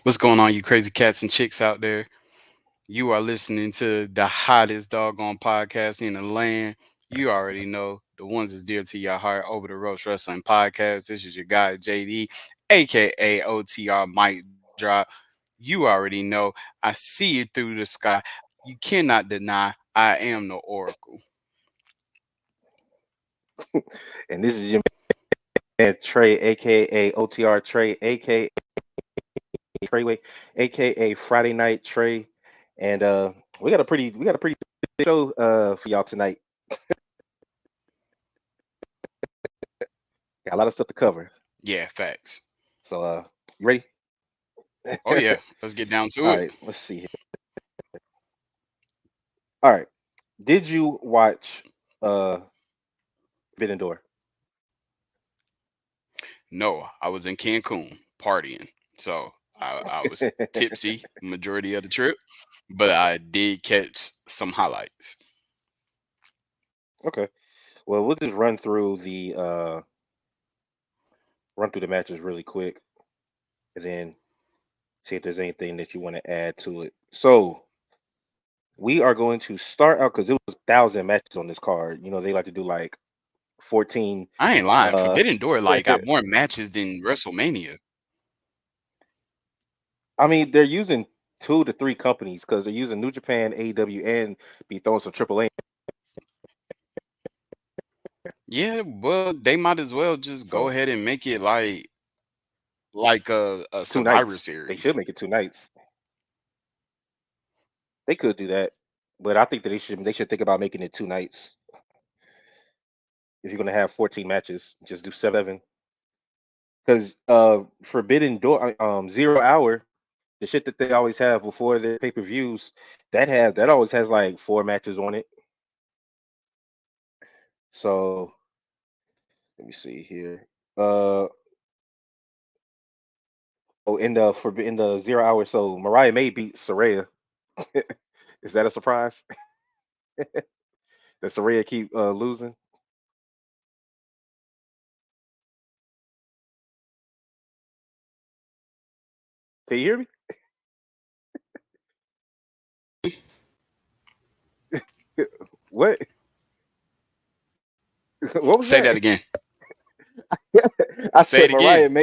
What's going on, you crazy cats and chicks out there? You are listening to the hottest doggone podcast in the land. You already know the ones that's dear to your heart, Over the Roach Wrestling Podcast. This is your guy, JD, aka OTR Mic Drop. You already know. I see you through the sky. You cannot deny I am the Oracle. And this is your man Trey, aka OTR Trey, aka Treyway, aka Friday Night Trey, and we got a pretty show for y'all tonight. Got a lot of stuff to cover. Yeah, facts. So you ready? Oh, yeah. Let's get down to All it. right, let's see here. All right, did you watch uh Forbidden Door? No, I was in Cancun partying. So I was tipsy majority of the trip, but I did catch some highlights. Okay, well we'll just run through the matches really quick, and then see if there's anything that you want to add to it. So we are going to start out because it was 1,000 matches on this card. You know, they like to do like 14. I ain't lying. Uh, Forbidden Door like got more matches than WrestleMania. I mean, they're using 2 to 3 companies because they're using New Japan, AEW, and be throwing some AAA. Yeah, well, they might as well just go So ahead and make it like a 2 nights. Survivor They should Series. make it 2 nights. They could do that, but I think that they should think about making it 2 nights. If you're gonna have 14 matches, just do 7. Because Forbidden Door, 0 hour, the shit that they always have before their pay-per-views, that always has like 4 matches on it. So let me see here. Uh in the 0 hour, so Mariah May beat Saraya. Is that a surprise? Does Saraya keep losing? Can you hear me? What? What was Say that that? again. I Say said it again.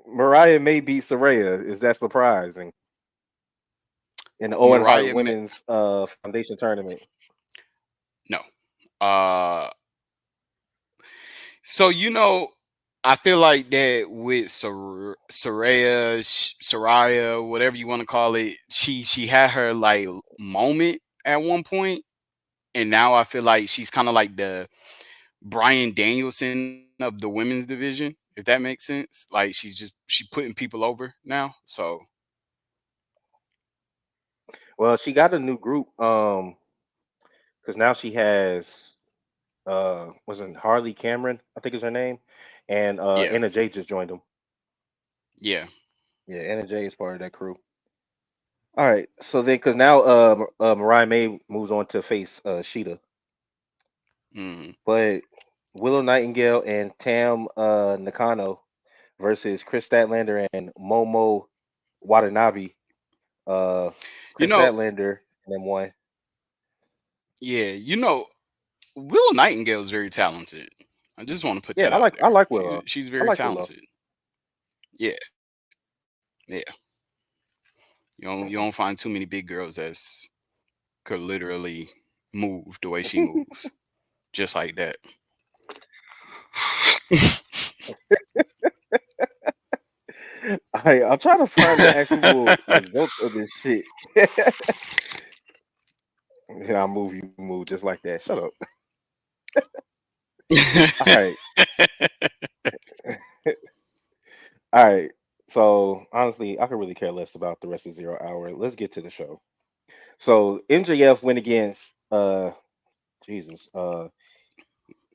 Mariah may beat Saraya. Is that surprising? In the Owen Hart Mariah, Ma- Women's Foundation tournament. no. Uh, so I feel like that with Soraya, whatever you want to call it, she had her like moment at one point, and now I feel like she's kind of like the Brian Danielson of the women's division, if that makes sense. Like she putting people over now. So Well, she got a new group because now she has wasn't Harley Cameron, I think is her name, and yeah, Anna Jay just joined them. yeah. Yeah, Anna Jay is part of that crew. All right, so then because now Mariah May moves on to face Sheeta, Mm. but Willow Nightingale and Tam Nakano versus Chris Statlander and Momo Watanabe. Uh, You Chris know, Statlander and then won. yeah, Willow Nightingale is very talented. I just want to put Yeah, that out I there. like She's Willow. she's I very like Willow. talented. Yeah, yeah. You don't Hmm. find too many big girls that's could literally move the way she moves, just like that. I'm trying to find the actual results of this shit. Yeah, I move, you move, just like that. Shut up. All right, all right. So honestly, I could really care less about the rest of 0 hour. Let's get to the show. So MJF went against Jesus,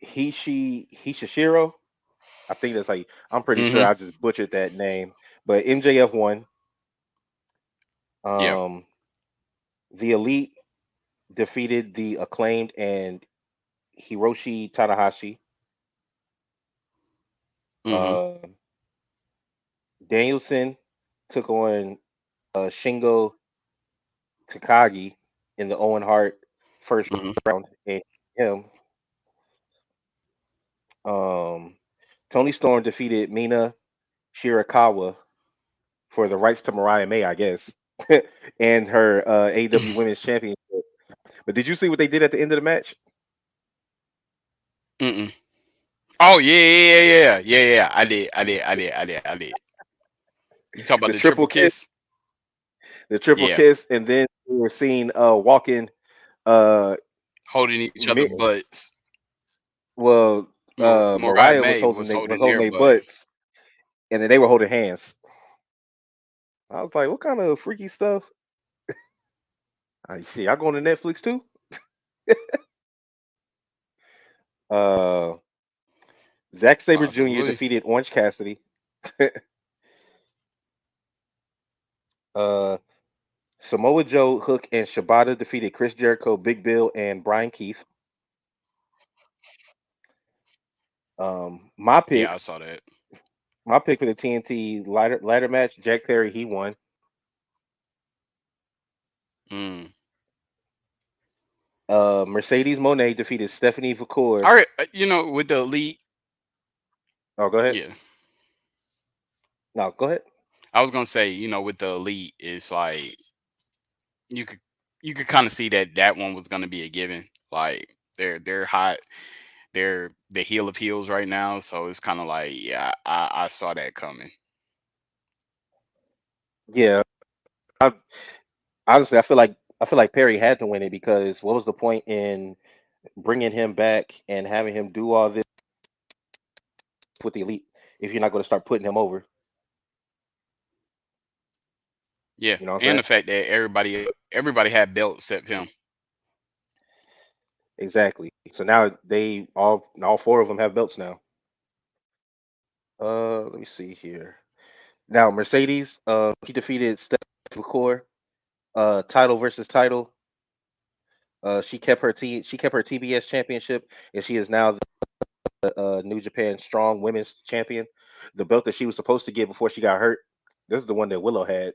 Hishishiro. I think that's like I'm pretty sure Hmm. I just butchered that name, but MJF won. Yeah. Um, the Elite defeated the Acclaimed and Hiroshi Tanahashi. Hmm. Uh, Danielson took on Shingo Takagi in the Owen Hart first Hmm. round, and him. Um, Tony Storm defeated Mina Shirakawa for the rights to Mariah May, I guess, and her AEW Women's Championship. But did you see what they did at the end of the match? Mm-mm. Oh yeah, yeah, yeah, yeah, yeah, yeah. I did, I did, I did, I did, I did. You talk about The the triple triple kiss, kiss? the triple Yeah, kiss, and then we were seen walking. Uh, holding each other Mi- butts. well, Mariah Mariah was May holding was they was holding holding their their butt. butts, and then they were holding hands. I was like, what kind of freaky stuff? I see. I going to Netflix too. Uh, Zack Saber Jr. Possibly. defeated Orange Cassidy. uh, Samoa Joe, Hook, and Shibata defeated Chris Jericho, Big Bill, and Brian Keith. My Yeah, I pick, saw that. my pick for the TNT ladder match, Jack Perry, he won. Mm. Mercedes Monet defeated Stephanie All Vacour. right, with the elite, Oh, go ahead. yeah, No, go ahead. I was gonna say, with the elite, it's like you could you could kind of see that one was gonna be a given. Like they're hot, they're the heel of heels right now, so it's kind of like, yeah, I saw that coming. Yeah, I, honestly, I feel like Perry had to win it because what was the point in bringing him back and having him do all this with the elite if you're not going to start putting him over? Yeah, You know what I'm and saying? the fact that everybody had belts except him. Exactly. So now they all four of them have belts now. Let me see here. Now Mercedes, she defeated Steph McCoy, title versus title. She kept her TBS championship, and she is now the New Japan Strong Women's Champion. The belt that she was supposed to get before she got hurt. This is the one that Willow had.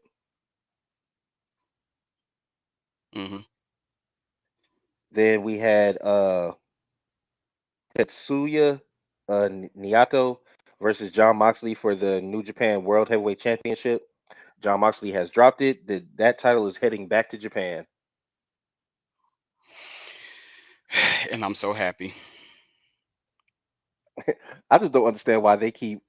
Hmm. Then we had Tetsuya Niato versus John Moxley for the New Japan World Heavyweight Championship. John Moxley has dropped it. That title is heading back to Japan. And I'm so happy. I just don't understand why they keep.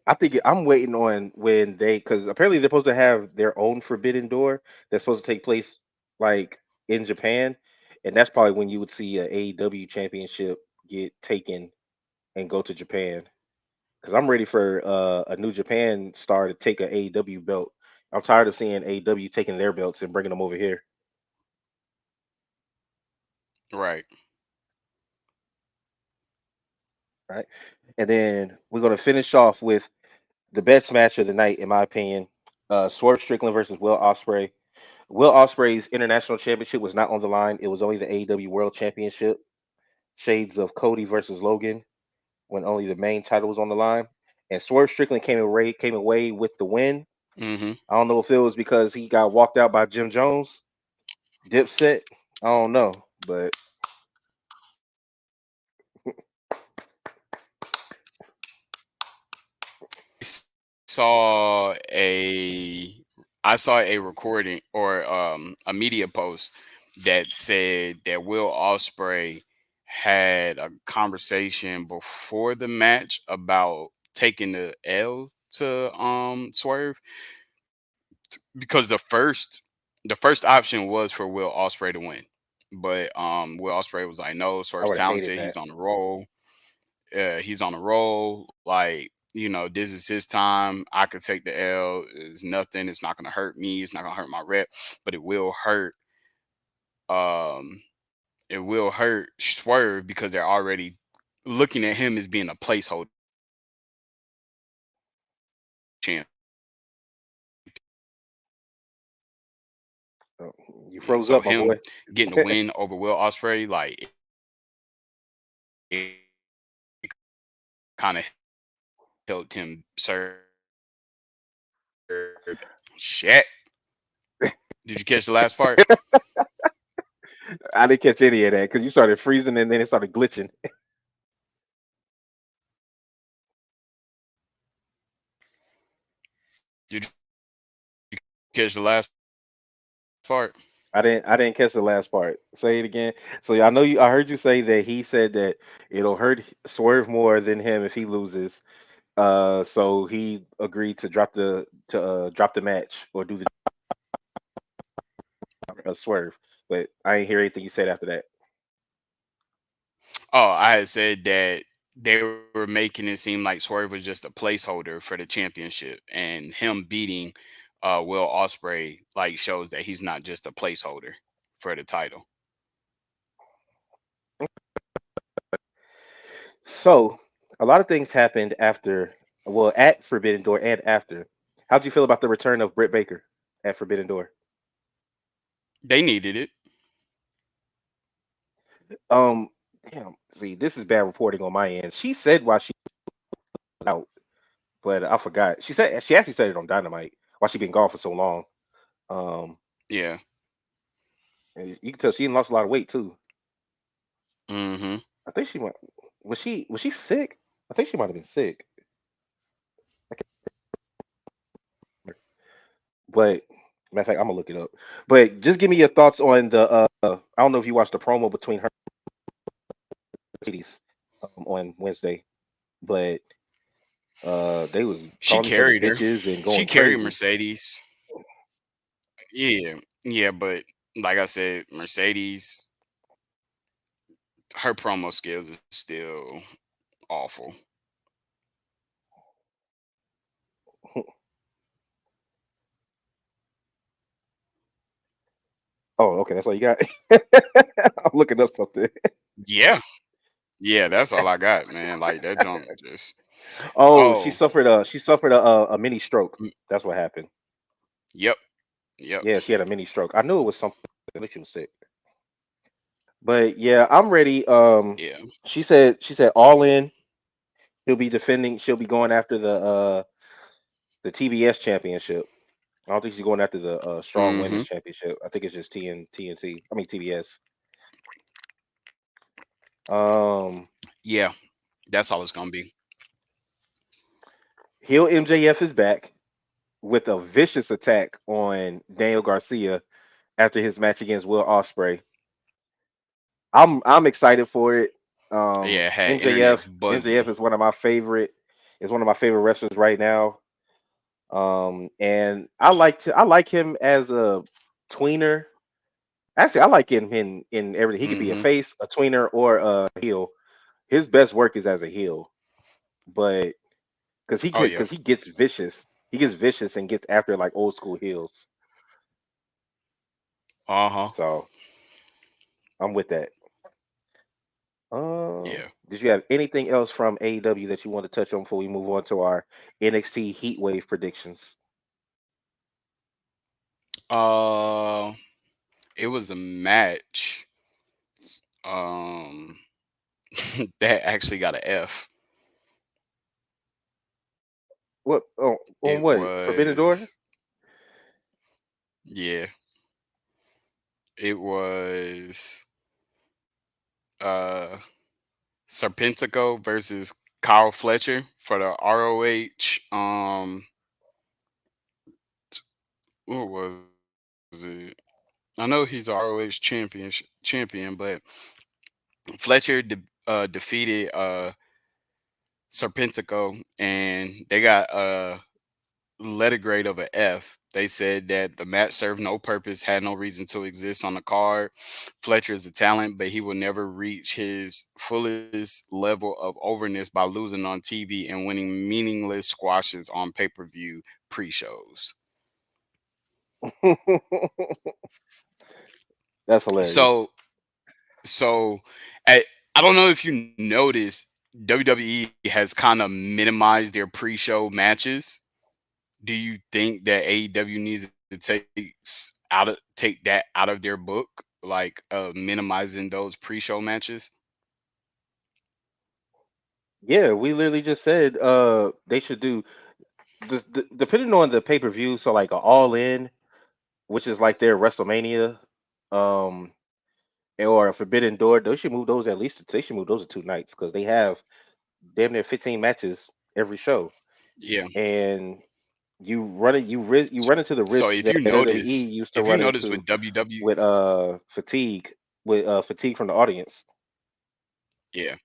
I think I'm waiting on when they, because apparently they're supposed to have their own Forbidden Door that's supposed to take place like in Japan, and that's probably when you would see a AEW championship get taken and go to Japan. Because I'm ready for a New Japan star to take a AEW belt. I'm tired of seeing AEW taking their belts and bringing them over here, Right. right? And then we're gonna finish off with the best match of the night, in my opinion. Swerve Strickland versus Will Ospreay. Will Ospreay's international championship was not on the line. It was only the AEW World Championship. Shades of Cody versus Logan when only the main title was on the line. And Swerve Strickland came away with the win. Hmm. I don't know if it was because he got walked out by Jim Jones, Dipset. I don't know, but Saw a I saw a recording or a media post that said that Will Ospreay had a conversation before the match about taking the L to Swerve, because the first option was for Will Ospreay to win. But Will Ospreay was like, no, I Swerve's would have hated talented, that. he's on the roll. He's on a roll. Like, this is his time. I could take the L. It's nothing. It's not gonna hurt me. It's not gonna hurt my rep, but it will hurt. Um, it will hurt Swerve because they're already looking at him as being a placeholder champ. Oh, you froze So up, my him boy. getting the win over Will Ospreay, like, it kind of helped him serve Shit. Did you catch the last part? I didn't catch any of that because you started freezing and then it started glitching. Did you catch the last part? I didn't catch the last part. Say it again. So I know you. I heard you say that he said that it'll hurt Swerve more than him if he loses. So he agreed to drop the match or do the Swerve. But I ain't hear anything you said after that. Oh, I had said that they were making it seem like Swerve was just a placeholder for the championship, and him beating Will Osprey like shows that he's not just a placeholder for the title. So a lot of things happened after, well, at Forbidden Door and after. How'd you feel about the return of Britt Baker at Forbidden Door? They needed it. Um, damn. See, this is bad reporting on my end. She said why she was out, but I forgot. She actually said it on Dynamite why she been gone for so long. Um, Yeah. and you can tell she done lost a lot of weight too. Mm-hmm. I think she went. Was she sick? I think she might have been sick. I can't remember. But matter of fact, I'm gonna look it up. But just give me your thoughts on the. I don't know if you watched the promo between her and ladies on Wednesday, but they was She calling each other carried her. bitches and She going carried crazy. Mercedes. Yeah. Yeah, but like I said, Mercedes, her promo skills is still awful. Oh, okay, that's all you got. I'm looking up something. Yeah. Yeah, that's all I got, man. Like that junk just Oh, oh, she suffered a mini stroke. mm, That's what happened. yep. Yep. Yeah, she had a mini stroke. I knew it was something. At least she was sick. But yeah, I'm ready. Yeah. She said all in. He'll be defending. She'll be going after the TBS championship. I don't think she's going after the strong women's Mhm. championship. I think it's just TNT. I mean TBS. Um, Yeah. That's all it's gonna be. Heel MJF is back with a vicious attack on Daniel Garcia after his match against Will Ospreay. I'm excited for it. Yeah, had MJF internet's MJF buzzing. is one of my favorite wrestlers right now. And I like him as a tweener. Actually, I like him in everything. He could be a Mhm. face, a tweener, or a heel. His best work is as a heel, but Oh yeah. because he gets vicious. He gets vicious and gets after like old school heels. Uh-huh. So I'm with that. Yeah. Did you have anything else from AEW that you want to touch on before we move on to our NXT Heatwave predictions? Uh it was a match um that actually got an F. What on It what Forbidden Door? was yeah, it was uh Serpentico versus Kyle Fletcher for the ROH what was it? I know he's a ROH champion, but Fletcher defeated Serpentico, and they got a letter grade of a F. They said that the match served no purpose, had no reason to exist on the card. Fletcher is a talent, but he will never reach his fullest level of overness by losing on TV and winning meaningless squashes on pay per view pre shows. That's hilarious. So, so I, I don't know if you noticed, WWE has kind of minimized their pre show matches. Do you think that AEW needs to take that out of their book, like minimizing those pre-show matches? Yeah, we literally just said they should do. depending on the pay per view, so like a All In, which is like their WrestleMania, um, or a Forbidden Door, they should move those at least. They should move those to 2 nights because they have damn near 15 matches every show, Yeah. and you run into the So risk if that you WWE notice, used to if you run notice into with WW, with fatigue fatigue from the audience. yeah.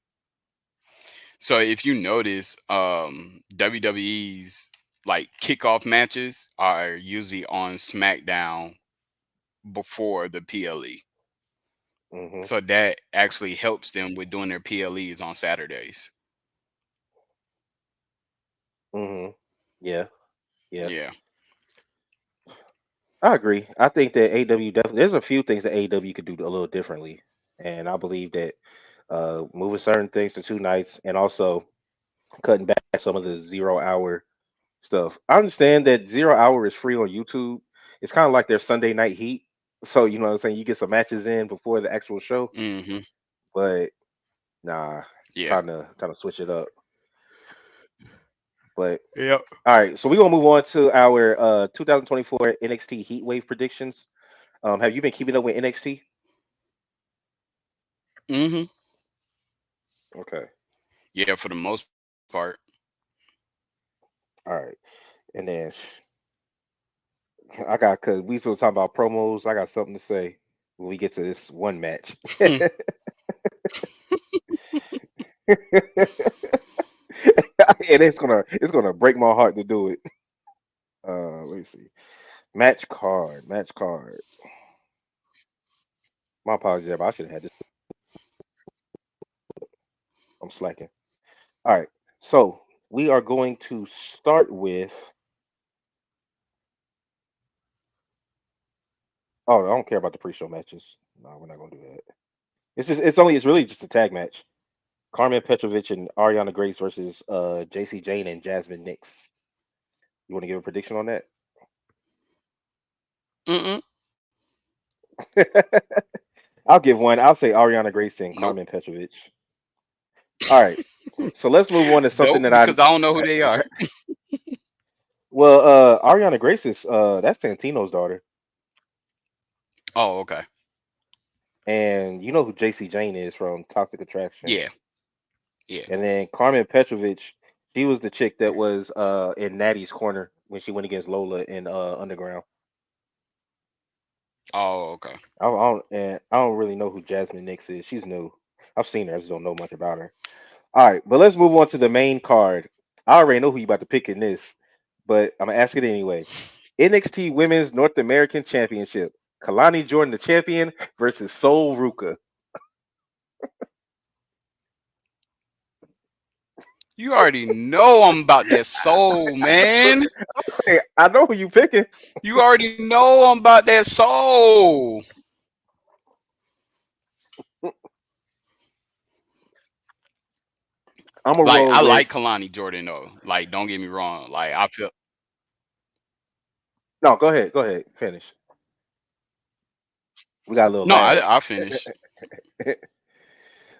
So if you notice, WWE's like kickoff matches are usually on SmackDown before the PLE. Hmm. So that actually helps them with doing their PLEs on Saturdays. Hmm. Yeah, yeah, Yeah. I agree. I think that AW definitely there's a few things that AW could do a little differently, and I believe that moving certain things to 2 nights and also cutting back some of the 0 hour stuff. I understand that 0 hour is free on YouTube. It's kind of like their Sunday night heat. So you know what I'm saying. You get some matches in before the actual show, Hmm. but nah, Yeah. trying to switch it up. But Yep. all right, so we're gonna move on to our 2024 NXT Heatwave predictions. Have you been keeping up with NXT? Hmm. Okay, Yeah, for the most part. all right, and then I got because we still talking about promos. I got something to say when we get to this one match. And it's gonna break my heart to do it. Let me see. Match card. Match card. My apologies, but I should have had this. I'm slacking. All right. So we are going to start with. Oh, I don't care about the pre-show matches. No, we're not gonna do that. It's really just a tag match. Carmen Petrovic and Ariana Grace versus JC Jane and Jasmine Nix. You want to give a prediction on that? Mm-mm. I'll give one. I'll say Ariana Grace and Nope. Carmen Petrovic. All right. So let's move on to something Nope, that I because I don't know who they are. well, Ariana Grace is that's Santino's daughter, Oh, okay. and you know who JC Jane is from Toxic Attraction, Yeah. Yeah. and then Carmen Petrovic, she was the chick that was in Natty's corner when she went against Lola in Underground. Oh, okay. I don't really know who Jasmine Nix is. She's new. I've seen her. I just don't know much about her. All right, but let's move on to the main card. I already know who you about to pick in this, but I'm gonna ask it anyway. NXT Women's North American Championship. Kalani Jordan, the champion, versus Sol Ruka. You already know I'm about that soul, man. Hey, I know who you picking. You already know I'm about that soul. I'm gonna Like roll I with. like Kalani Jordan though. Like don't get me wrong. Like I feel No, go ahead. Go ahead. Finish. We got a little no, lag. I finished.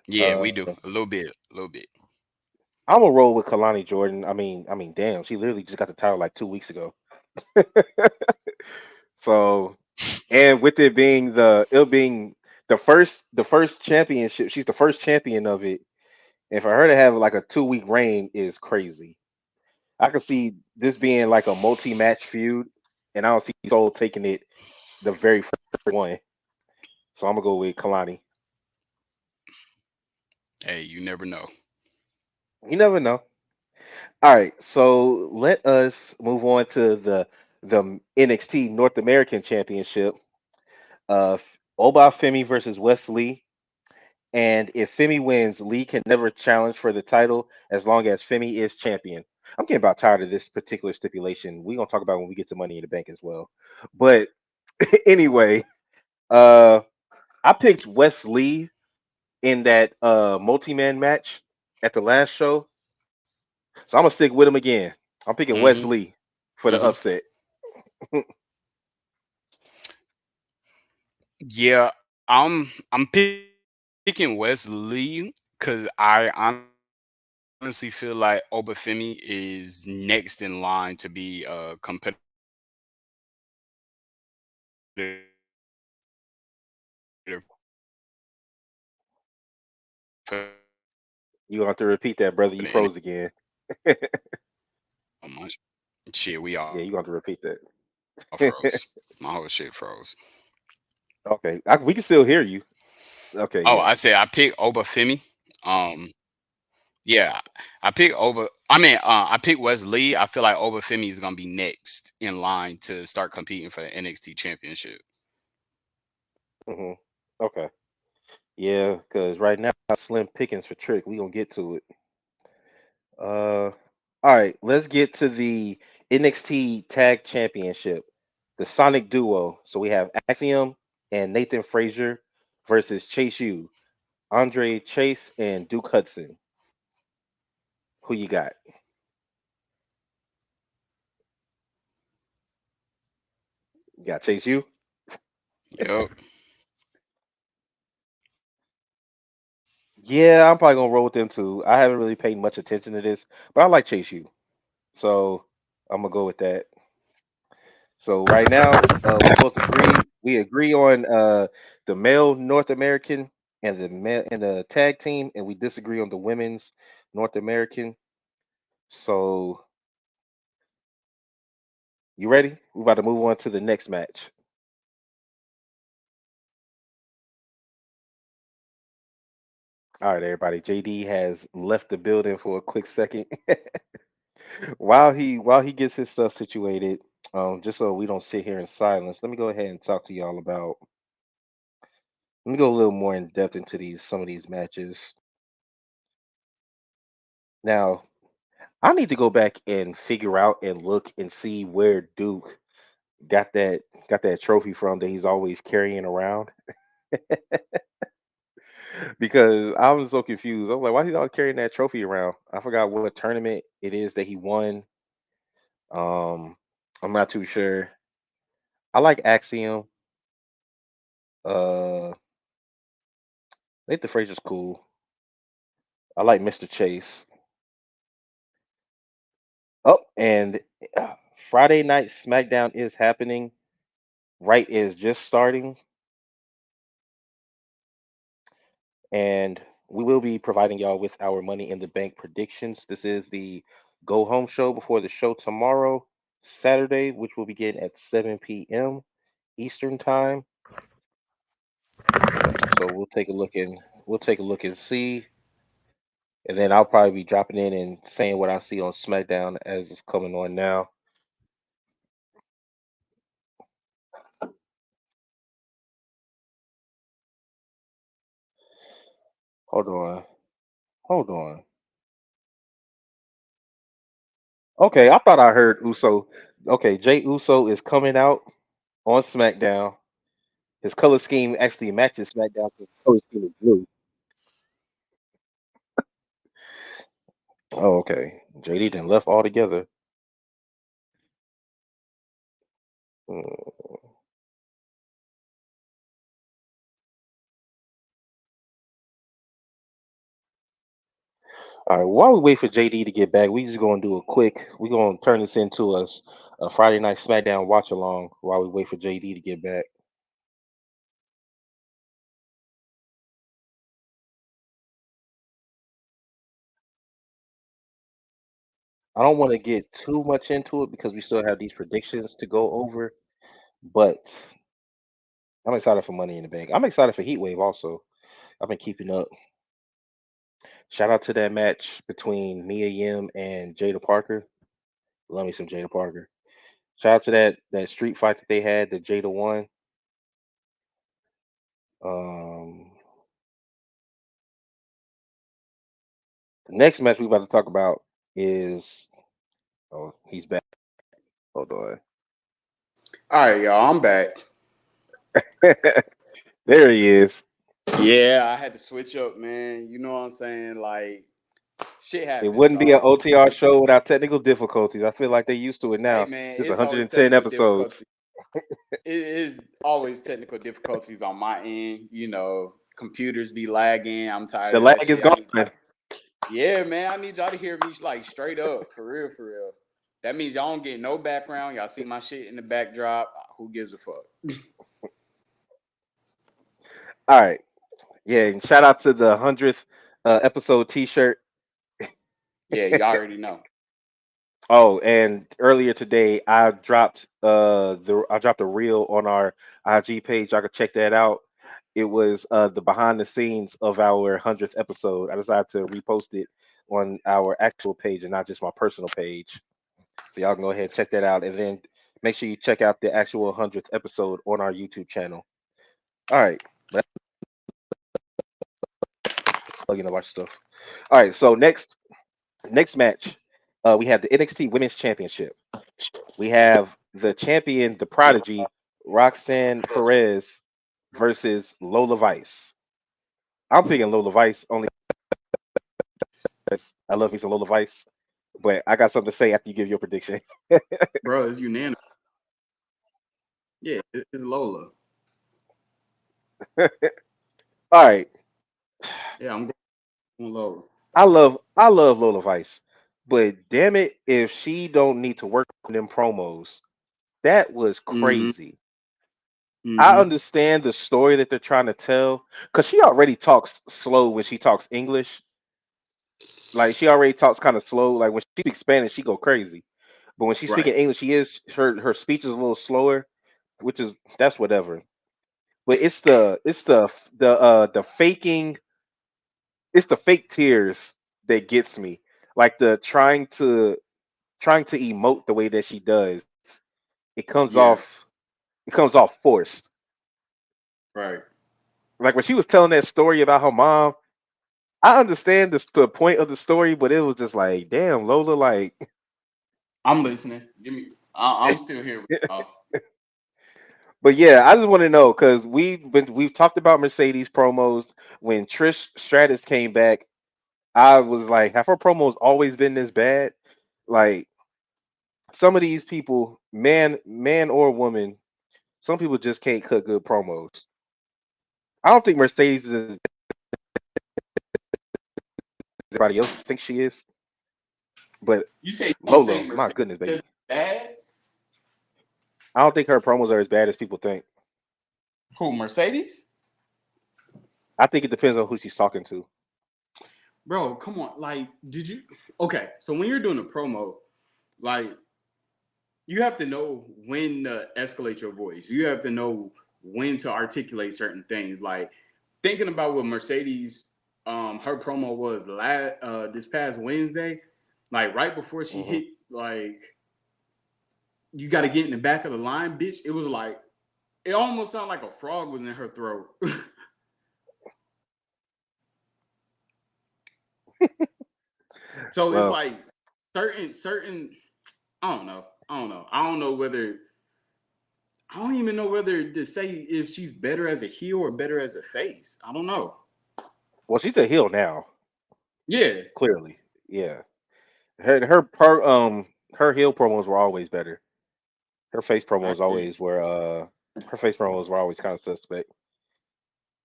Yeah, we do uh, a little bit, a little bit. I'm gonna roll with Kalani Jordan. Damn, she literally just got the title like 2 weeks ago. So, and with it being the first championship, she's the first champion of it. And for her to have like a 2 week reign is crazy. I could see this being like a multi-match feud, and I don't see Soul taking it the very first one. So I'm gonna go with Kalani. Hey, you never know. You never know. All right, so let us move on to the NXT North American Championship. Oba Femi versus Wesley. And if Femi wins, Lee can never challenge for the title as long as Femi is champion. I'm getting about tired of this particular stipulation. We're gonna talk about it when we get to Money in the Bank as well. But anyway, uh I picked Wes Lee in that multi-man match at the last show. So I'm gonna stick with him again. I'm picking Wes Mm-hmm. Lee for the Mm-hmm. upset. Yeah, I'm picking Wes Lee because I honestly honestly feel like Obafemi is next in line to be a competitor for the You have to repeat that, brother. You NXT froze again. so much. Shit, we all Yeah, you have to repeat that. froze. My whole shit froze. Okay, we can still hear you. Okay, Oh, yeah. I said I picked Obafemi. Um, yeah, I picked Oba. I picked Wes Lee. I feel like Obafemi is gonna be next in line to start competing for the NXT Championship. Hmm. Okay. Yeah, because right now slim pickings for Trick. We gonna get to it. All right, let's get to the NXT Tag Championship, the Sonic Duo. So we have Axiom and Nathan Frazier versus Chase U, Andre Chase and Duke Hudson. Who you got? You got Chase U? Yep. Yeah, I'm probably gonna roll with them too. I haven't really paid much attention to this, but I like Chase U, so I'm gonna go with that. So right now, we both agree. We agree on the male North American and the male and the tag team, and we disagree on the women's North American. So you ready? We're about to move on to the next match. All right, everybody. JD has left the building for a quick second. While he gets his stuff situated, just so we don't sit here in silence, let me go ahead and talk to y'all about. Let me go a little more in depth into these some of these matches. Now, I need to go back and figure out and look and see where Duke got that trophy from that he's always carrying around because I was so confused. I'm like, why is he always carrying that trophy around? I forgot what tournament it is that he won. Um, I'm not too sure. I like Axiom. I think the Frazier's cool. I like Mr. Chase. Oh, and uh, Friday night SmackDown is happening. Right is just starting, and we will be providing y'all with our Money in the Bank predictions. This is the go home show before the show tomorrow, Saturday, which will begin at 7 p.m. Eastern time. So we'll take a look and see, and then I'll probably be dropping in and saying what I see on SmackDown as it's coming on now. Hold on, hold on. Okay, I thought I heard Uso. Okay, Jay Uso is coming out on SmackDown. His color scheme actually matches SmackDown. His color scheme is blue. Oh, okay. JD done left altogether. Mm. All right. While we wait for JD to get back, we just gonna do a quick. We gonna turn this into a Friday night SmackDown watch along while we wait for JD to get back. I don't want to get too much into it because we still have these predictions to go over. But I'm excited for Money in the Bank. I'm excited for Heatwave also. I've been keeping up. Shout out to that match between Mia Yim and Jada Parker. Love me some Jada Parker. Shout out to that street fight that they had that Jada won. Um, the next match we about to talk about is oh he's back. Hold on. All right, y'all. I'm back. There he is. Yeah, I had to switch up, man. You know what I'm saying? Like, shit It happens, wouldn't be an dog. OTR show without technical difficulties. I feel like they used to it Hey, now. man, It's it's always 110 technical episodes. difficulty. It is always technical difficulties on my end. Computers be lagging. I'm tired The of that lag is shit. I gone. need like, Yeah, man, I need y'all to hear me like straight up, for real, for real. That means y'all don't get no background. Y'all see my shit in the backdrop. Who gives a fuck? All right. Yeah, and shout out to the 100th episode T-shirt. Yeah, y'all already know. Oh, and earlier today I dropped a reel on our IG page. I could check that out. It was the behind the scenes of our 100th episode. I decided to repost it on our actual page and not just my personal page. So y'all can go ahead and check that out, and then make sure you check out the actual 100th episode on our YouTube channel. All right, that's plugging a bunch of stuff. All right, so next match, we have the NXT Women's Championship. We have the champion, the Prodigy, Roxanne Perez versus Lola Vice. I'm picking Lola Vice only because I love me some Lola Vice, but I got something to say after you give your prediction. Bro, it's unanimous. Yeah, it's Lola. All right, Yeah, I'm going Lola. I love Lola Vice, but damn it, if she don't need to work on them promos, that was Mm-hmm. crazy. I Mm-hmm. understand the story that they're trying to tell because she already talks slow when she talks English. Like she already talks kind of slow. Like when she speaks Spanish, she go crazy. But when she's Right. speaking English, she is her speech is a little slower, which is that's whatever. But it's the faking, it's the fake tears that gets me. Like the trying to emote the way that she does. It comes off Yeah. it comes off forced. Right. Like when she was telling that story about her mom, I understand the point of the story, but it was just like, damn, Lola, like I'm listening. Give me. I'm still here. But yeah, I just want to know because we've talked about Mercedes promos. When Trish Stratus came back, I was like, have her promos always been this bad? Like some of these people, man or woman, some people just can't cut good promos. I don't think Mercedes is as everybody else thinks she is, but You say you don't Lola, think my Mercedes goodness, is baby, bad? I don't think her promos are as bad as people think. Who, Mercedes? I think it depends on who she's talking to. Bro, come on. Like, did you? Okay, so when you're doing a promo, like, you have to know when to escalate your voice. You have to know when to articulate certain things. Like, thinking about what Mercedes, her promo was this past Wednesday, like right before she Hmm. hit, like, you got to get in the back of the line, bitch. It was like, it almost sounded like a frog was in her throat. So it's Well, like certain. I don't know. I don't know. I don't know whether. I don't even know whether to say if she's better as a heel or better as a face. I don't know. well, she's a heel now, Yeah. clearly. Yeah. Her heel promos were always better. Her face I promos agree. always were her face promos were always kind of suspect.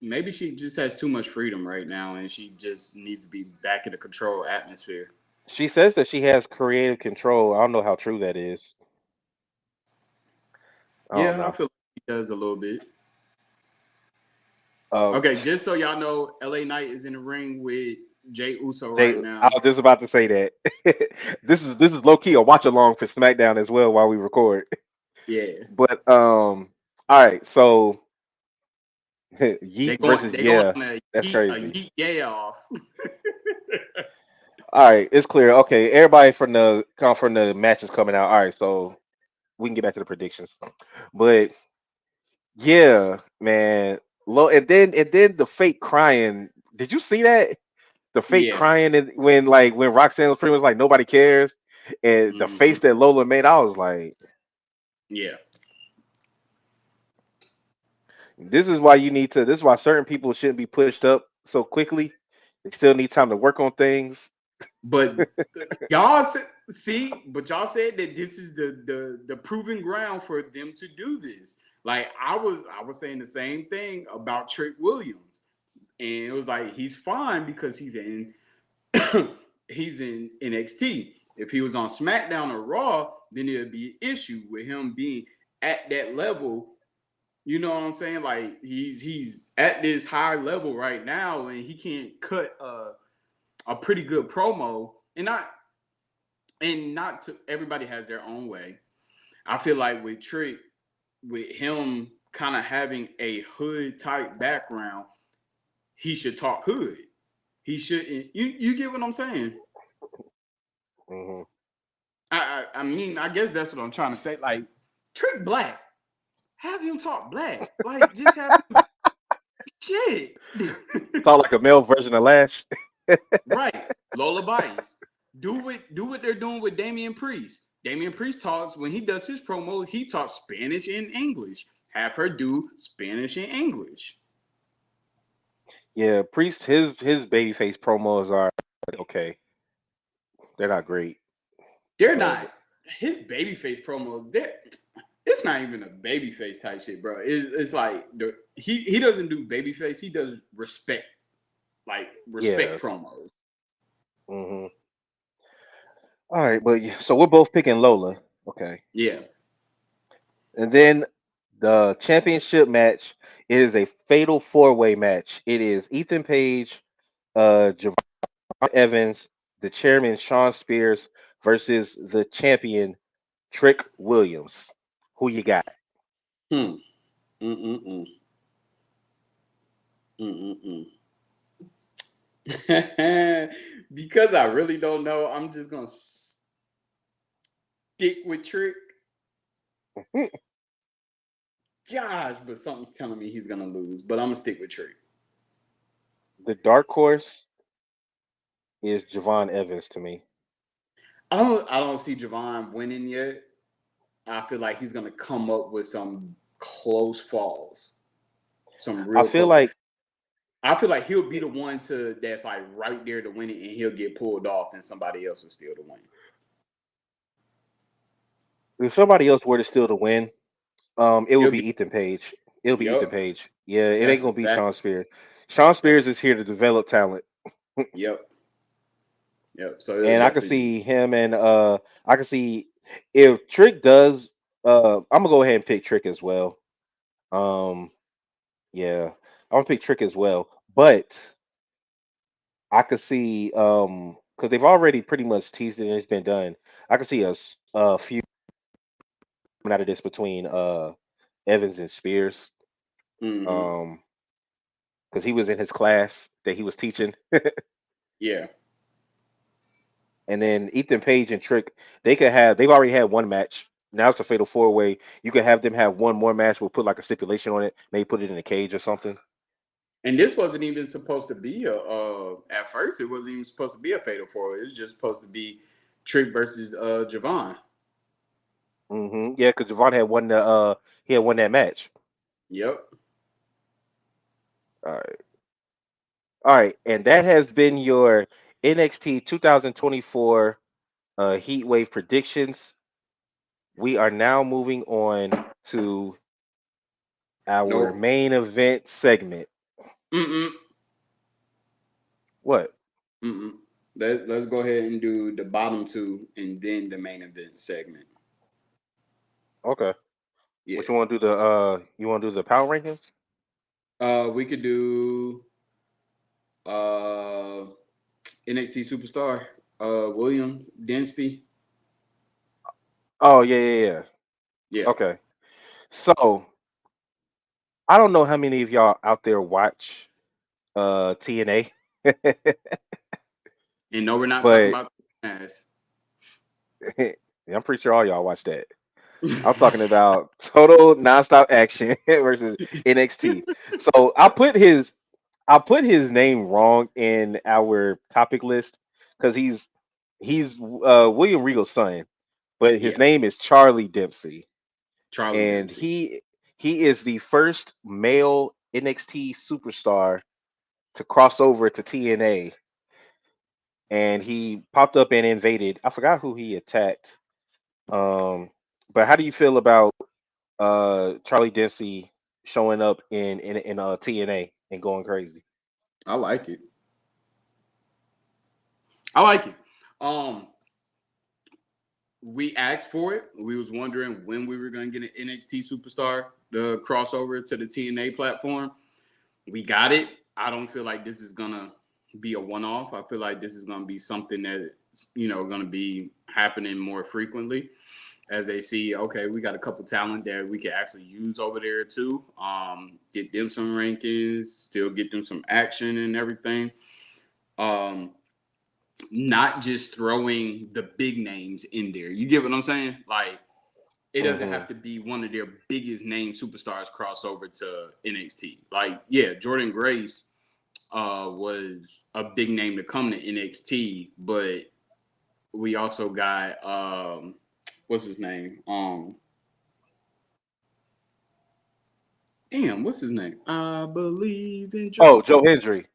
Maybe she just has too much freedom right now, and she just needs to be back in a control atmosphere. She says that she has creative control. I don't know how true that is. I don't Yeah, I know. feel like she does a little bit. Um, Okay, just so y'all know, LA Knight is in the ring with Jay Uso Jay, right I now. was just about to say that. This is low key a watch along for SmackDown as well while we record. Yeah, But all right. So Yeet versus they going Yeah, on that's a crazy. yeet yay off. All right, it's clear. Okay, everybody from the matches coming out. All right, so we can get back to the predictions. But yeah, man. And then the fake crying. Did you see that? The fake Yeah. crying and when Roxanne was pretty much like nobody cares, and the Hmm. face that Lola made, I was like, Yeah. this is why certain people shouldn't be pushed up so quickly. They still need time to work on things. But y'all see, but y'all said that this is the proven ground for them to do this. Like I was saying the same thing about Trick Williams, and it was like he's fine because he's in. he's in NXT. If he was on SmackDown or Raw, then it'd be an issue with him being at that level. You know what I'm saying? Like he's at this high level right now, and he can't cut a pretty good promo. And not to everybody has their own way. I feel like with Trick, with him kind of having a hood type background, he should talk hood. He shouldn't. You get what I'm saying? Mm-hmm. I mean, I guess that's what I'm trying to say. Like Trick Black, have him talk black. Like just have him shit. Sound like a male version of Lash. Right. Lullabies. Do what they're doing with Damian Priest. Damian Priest talks when he does his promo, he talks Spanish and English. Have her do Spanish and English. Yeah, Priest, his babyface promos are okay. They're not great, They're but not his babyface promos. It's not even a babyface type shit, bro. It's like he doesn't do babyface. He does respect, like yeah. respect promos. Hmm. All right, but so we're both picking Lola. Okay, Yeah. and then the championship match is a fatal four-way match. It is Ethan Page, Javon Evans, the chairman Sean Spears versus the champion Trick Williams. Who you got? Hmm. Mm-mm-mm. Mm-mm-mm. Because I really don't know, I'm just gonna stick with Trick. Gosh, but something's telling me he's gonna lose. But I'm gonna stick with Trick. The dark horse is Javon Evans to me. I don't see Javon winning yet. I feel like he's gonna come up with some close falls, some I real feel close falls. like I feel like he'll be the one that's like right there to win it, and he'll get pulled off, and somebody else will steal the win. if somebody else were to steal the win, it He'll would be. be Ethan Page. It'll be Ethan Yep. Page. Yeah, it ain't That's gonna be exactly. Sean Spears. Sean That's. Spears is here to develop talent, Yep. Yep. So it'll and I can definitely be. see him and I can see if Trick does. I'm gonna go ahead and pick Trick as well. Um, yeah, I'm gonna pick Trick as well, but I could see because they've already pretty much teased it and it's been done. I could see a few out of this between Evans and Spears. Hmm. Um, because he was in his class that he was teaching. Yeah. And then Ethan Page and Trick, they've already had one match. Now it's a fatal four way. You could have them have one more match. We'll put like a stipulation on it. Maybe put it in a cage or something. And this wasn't even supposed to be a. At first, it wasn't even supposed to be a fatal four. It was just supposed to be Trick versus Javon. Yeah, because Javon had won the he had won that match. Yep. All right. All right. And that has been your NXT 2024 Heatwave predictions. We are now moving on to our Nope. main event segment. Mm-mm. What? Mm-mm. Let's go ahead and do the bottom two and then the main event segment. Okay. Yeah. What you want to do the power rankings? We could do uh NXT superstar William Dempsey. Oh yeah. Yeah. Okay. So I don't know how many of y'all out there watch TNA, And no, we're not talking but about ass. I'm pretty sure all y'all watch that. I'm talking about total nonstop action versus NXT. So I put his name wrong in our topic list because he's William Regal's son, but his Yeah. name is Charlie Dempsey, Charlie and Dempsey. he is the first male NXT superstar to cross over to TNA, and he popped up and invaded. I forgot who he attacked. Um, but how do you feel about Charlie Dempsey showing up in TNA and going crazy? I like it. I like it. Um, we asked for it. We was wondering when we were gonna get an NXT superstar, the crossover to the TNA platform. We got it. I don't feel like this is gonna be a one-off. I feel like this is gonna be something that gonna be happening more frequently as they see. Okay, we got a couple talent that we can actually use over there too. Get them some rankings, still get them some action and everything. Um, Not just throwing the big names in there. You get what I'm saying? Like it doesn't have to be one of their biggest name superstars cross over to NXT. Like, yeah, Jordan Grace was a big name to come to NXT, but we also got what's his name? Damn, what's his name? I believe in Joe. Oh, Joe Hendry.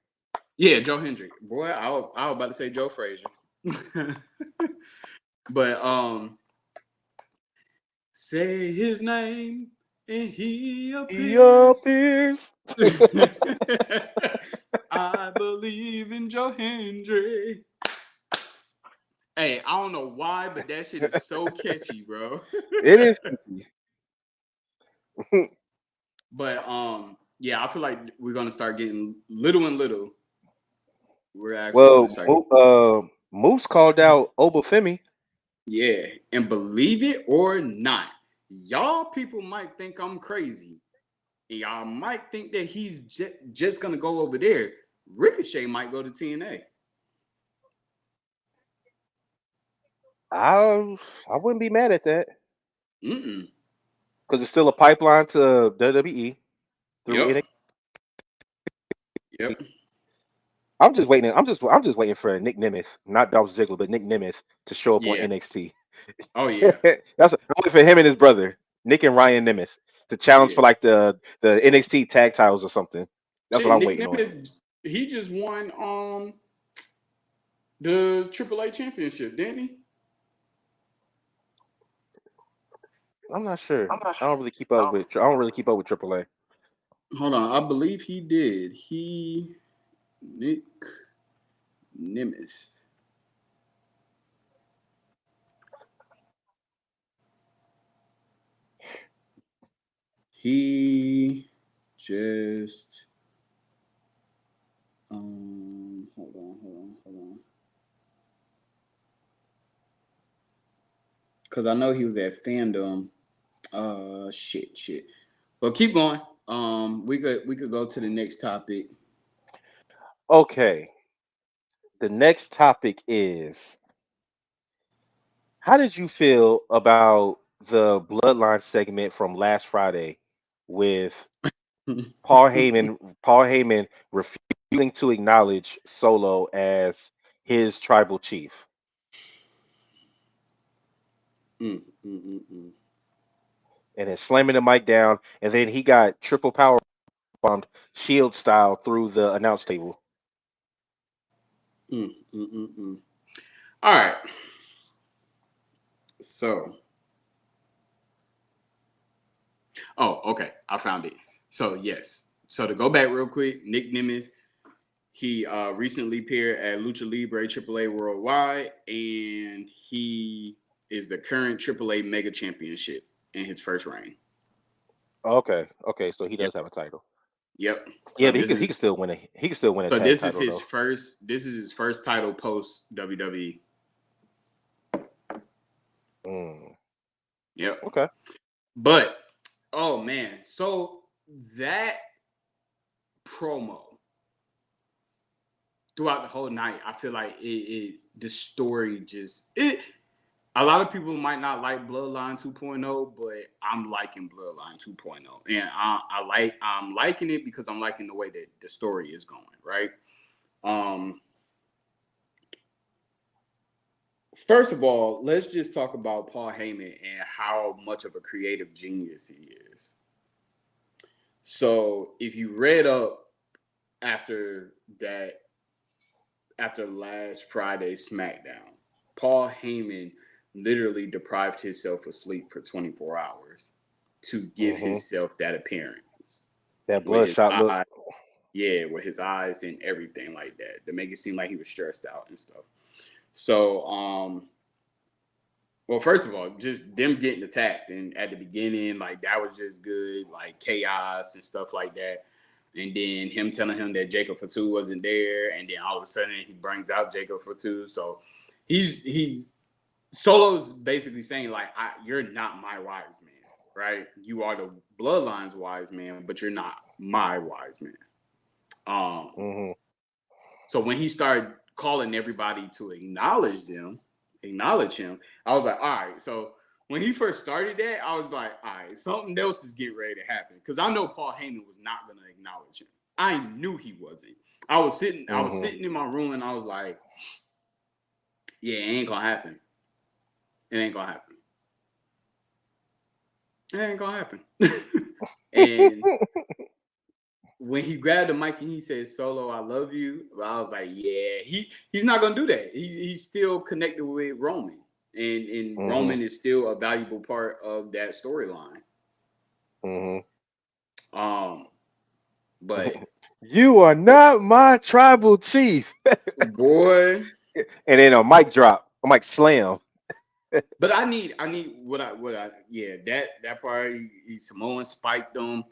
Yeah, Joe Hendry. Boy, I was about to say Joe Frazier. But say his name and he He appears. appears. I believe in Joe Hendry. Hey, I don't know why, but that shit is so catchy, bro. It is. But yeah, I feel like we're gonna start getting little and little. We're actually gonna start. Moose called out Obafemi. Yeah, and believe it or not, y'all people might think I'm crazy. And y'all might think that he's just gonna go over there. Ricochet might go to TNA. I wouldn't be mad at that Mm-mm. because it's still a pipeline to WWE through Yep. NXT. Yep. I'm just waiting for Nick Nemeth, not Dolph Ziggler, but Nick Nemeth to show up on Yeah. NXT. Oh yeah. I'm waiting for him and his brother, Nick and Ryan Nemeth, to challenge Yeah. for like the NXT tag titles or something. That's what Shit, I'm Nick waiting on. Nemeth, he just won the AAA championship, didn't he? I'm not sure. I don't really keep up with. I don't really keep up with AAA. Hold on, I believe he did. Nick Nemeth. He just hold on. Because I know he was at Fandom. Shit. But keep going. We could go to the next topic. Okay. The next topic is: how did you feel about the Bloodline segment from last Friday with Paul Heyman refusing to acknowledge Solo as his tribal chief, Mm, mm, mm, mm. and then slamming the mic down, and then he got triple power bombed Shield style through the announce table. Mm, mm, mm, mm. All right. So, okay. I found it. So, yes. So, to go back real quick, Nick Nemeth, he recently appeared at Lucha Libre AAA Worldwide, and he is the current AAA Mega Championship in his first reign. Okay, so he Yep. does have a title. Yep. Yeah, So but he this could he is could still win a he could still win a so tag this is title his though. first this is his first title post WWE. Mm, Yep. okay. But oh man, so that promo throughout the whole night, I feel like the story just it. A lot of people might not like Bloodline 2.0, but I'm liking Bloodline 2.0, and I'm liking it because I'm liking the way that the story is going. Right. Um. First of all, let's just talk about Paul Heyman and how much of a creative genius he is. So, if you read up after that after last Friday's SmackDown, Paul Heyman literally deprived himself of sleep for 24 hours to give Hmm. himself that appearance That with his bloodshot look. eyes, yeah, with his eyes and everything like that to make it seem like he was stressed out and stuff. So, well, first of all, just them getting attacked and at the beginning, like that was just good, like chaos and stuff like that. And then him telling him that Jacob Fatu wasn't there, and then all of a sudden he brings out Jacob Fatu. So he's Solo's basically saying like, you're not my wise man, right? You are the bloodline's wise man, but you're not my wise man. So when he started calling everybody to acknowledge him, I was like, all right. So when he first started that, I was like, all right, something else is getting ready to happen. Because I know Paul Heyman was not going to acknowledge him. I knew he wasn't. I was sitting in my room and I was like, yeah, it ain't gonna happen. It ain't gonna happen. It ain't gonna happen. And when he grabbed the mic and he said, Solo, I love you, I was like, yeah, he's not gonna do that. He's still connected with Roman. And Roman is still a valuable part of that storyline. But you are not my tribal chief, boy. And then a mic drop, a mic slam. But I need what I yeah, that part he Samoan spiked them.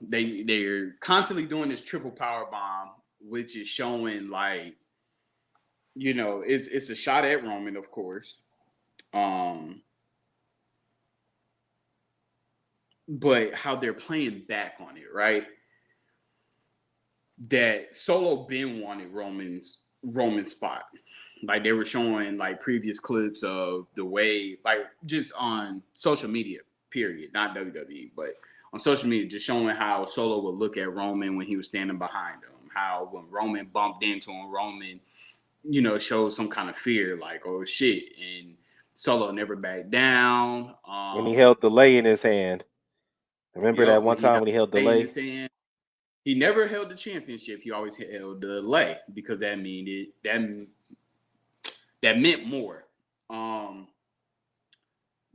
They're constantly doing this triple power bomb, which is showing like, you know, it's a shot at Roman, of course. But how they're playing back on it, right? That Solo Ben wanted Roman spot. Like they were showing like previous clips of the way, like just on social media, period, not WWE, but on social media, just showing how Solo would look at Roman when he was standing behind him. How when Roman bumped into him, Roman, you know, showed some kind of fear, like, oh shit. And Solo never backed down. When he held the lei in his hand. Remember that one time when he held the lei? In his hand. He never held the championship. He always held the lei because that meant more.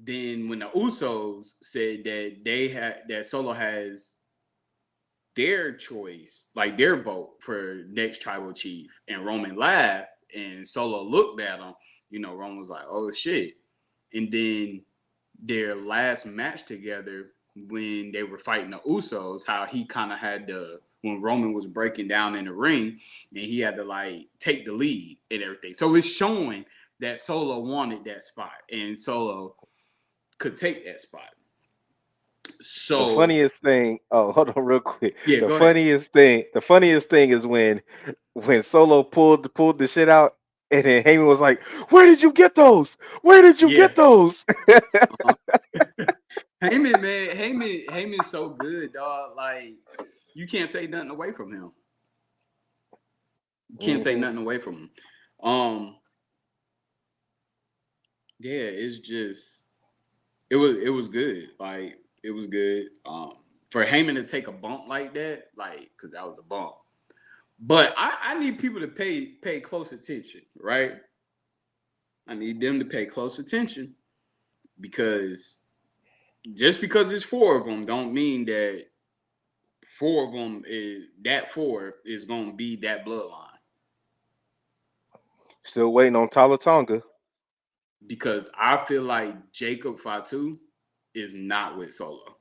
Then when the Usos said that Solo has their choice, like their vote for next tribal chief, and Roman laughed and Solo looked at him, you know, Roman was like, oh shit. And then their last match together when they were fighting the Usos, how he kind of had to, when Roman was breaking down in the ring and he had to like take the lead and everything. So it's showing that Solo wanted that spot and Solo could take that spot. So the funniest thing, hold on real quick. Yeah, the funniest thing is when Solo pulled the shit out and then Heyman was like, where did you get those? Where did you get those? Heyman, man, Heyman's so good, dog. Like, you can't take nothing away from him. You can't take nothing away from him. Yeah, it's just it was good. Like, it was good. For Heyman to take a bump like that, like, because that was a bump. But I need people to pay close attention, right? I need them to pay close attention because just because it's four of them don't mean that four of them is going to be that bloodline. Still waiting on Talatonga. Because I feel like Jacob Fatu is not with Solo.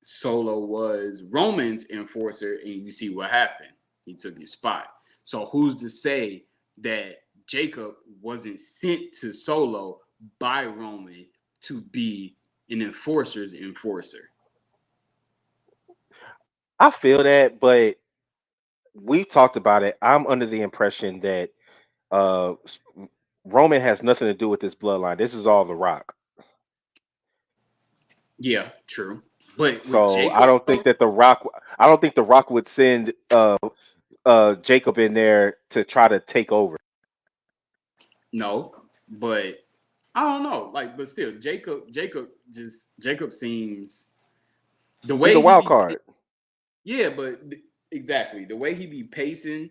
Solo was Roman's enforcer, and you see what happened. He took his spot. So who's to say that Jacob wasn't sent to Solo by Roman to be an enforcer's enforcer? I feel that, but we talked about it. I'm under the impression that Roman has nothing to do with this bloodline. This is all The Rock. Yeah, true. But so Jacob, I don't think that The Rock would send Jacob in there to try to take over. No, but I don't know. Like, but still, Jacob seems the way he's a wild card. Yeah, but exactly the way he be pacing,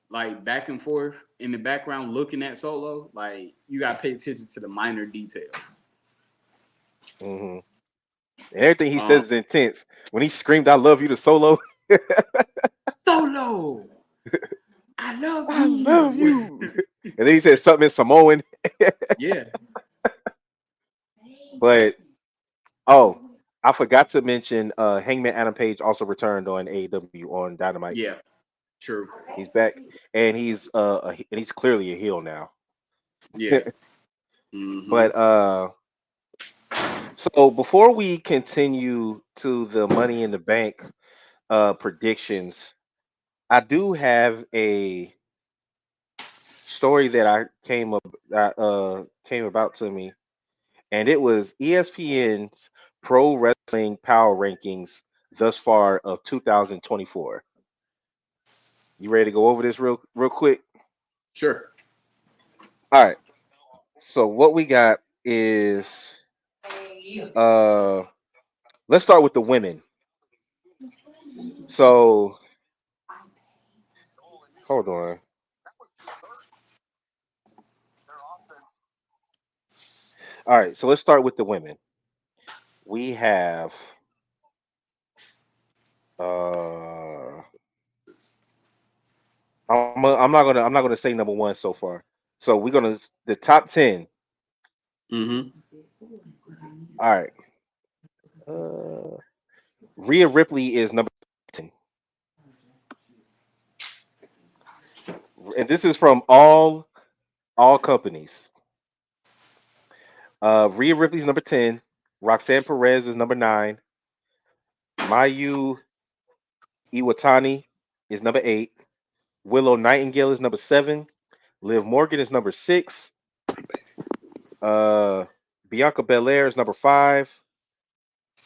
like back and forth in the background, looking at Solo. Like, you gotta pay attention to the minor details. And everything he says is intense. When he screamed, "I love you" to Solo. Solo, I love I love you. you. And then he said something in Samoan. Yeah. But oh, I forgot to mention Hangman Adam Page also returned on AEW on Dynamite. Yeah. True. He's back and he's clearly a heel now. Yeah. Mm-hmm. But so before we continue to the Money in the Bank predictions, I do have a story that I came about to me, and it was ESPN's Pro Wrestling Power Rankings thus far of 2024. You ready to go over this real quick? Sure. All right. So what we got is uh let's start with the women. So hold on. All right, so let's start with the women. We have uh I'm not gonna say number one so far. So we're gonna the top 10. Mm-hmm. All right. Uh Rhea Ripley is number 10. And this is from all companies. Rhea Ripley's number 10. Roxanne Perez is number 9. Mayu Iwatani is number 8. Willow Nightingale is number 7. Liv Morgan is number 6. Uh, Bianca Belair is number 5.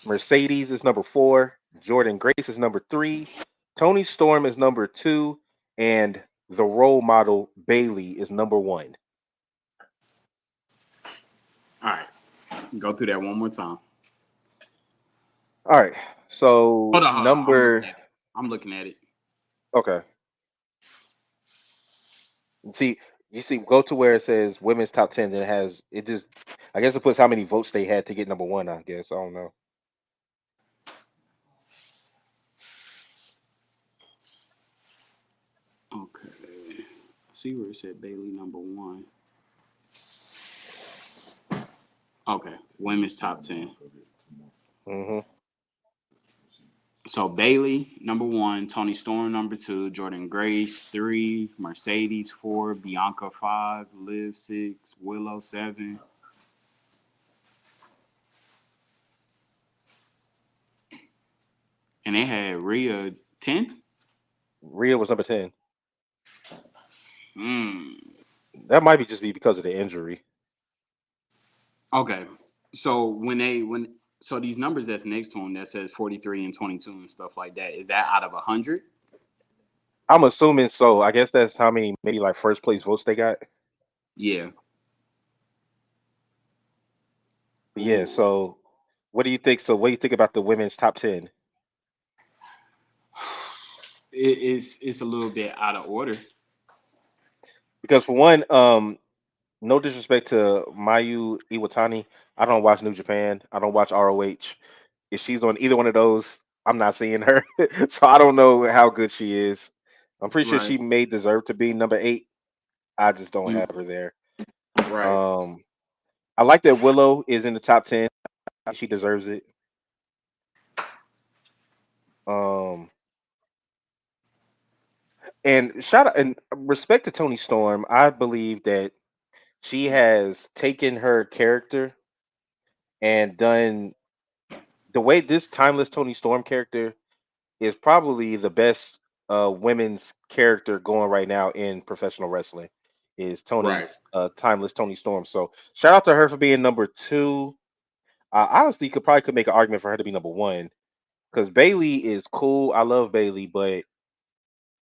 Mercedes is number 4. Jordan Grace is number 3. Tony Storm is number 2. And the role model Bailey is number 1. All right. Go through that one more time. All right. So Hold on. I'm looking number at it. I'm looking at it. okay. See, you see, go to where it says women's top 10. Then it has it just. I guess it puts how many votes they had to get number 1. I guess I don't know. Okay. See where it said Bailey number 1. Okay. Women's top 10. Hmm. So Bailey number 1, Tony Storm number 2, Jordan Grace 3, Mercedes 4, Bianca 5, Liv 6, Willow 7. And they had Rhea 10. Rhea was number 10. Hmm. That might be just be because of the injury. Okay. So when so these numbers that's next to them that says 43 and 22 and stuff like that, is that out of 100? I'm assuming so. I guess that's how many maybe like first place votes they got. Yeah. But yeah. Ooh. So what do you think? So what do you think about the women's top 10? It's a little bit out of order. Because for one, no disrespect to Mayu Iwatani, I don't watch New Japan. I don't watch ROH. If she's on either one of those, I'm not seeing her. So I don't know how good she is. I'm pretty sure Right. she may deserve to be number 8. I just don't Mm, have her there. right. Um, I like that Willow is in the top 10. She deserves it. Um, and shout out and respect to Tony Storm. I believe that she has taken her character and done the way this timeless Tony Storm character is probably the best women's character going right now in professional wrestling. Is Right. Tony's timeless Tony Storm. So shout out to her for being number 2. Honestly, could make an argument for her to be number 1 because Bailey is cool. I love Bailey, but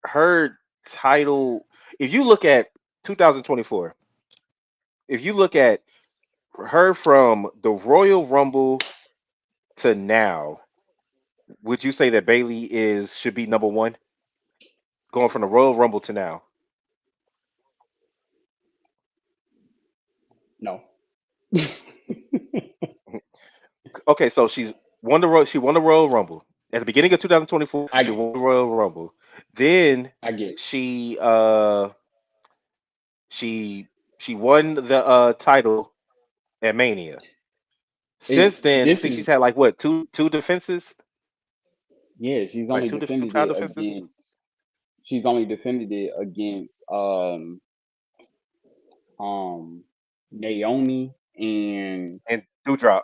her title, if you look at 2024, if you look at her from the Royal Rumble to now, would you say that Bailey is should be number 1 going from the Royal Rumble to now? No. Okay, so she won the Royal Rumble at the beginning of 2024. She I won the Royal Rumble. Then I get she she she won the title at Mania. it. Since then, I This think she's is had like what two defenses, yeah. She's like only two defended trial it defenses, against. She's only defended it against um Naomi and Doudrop.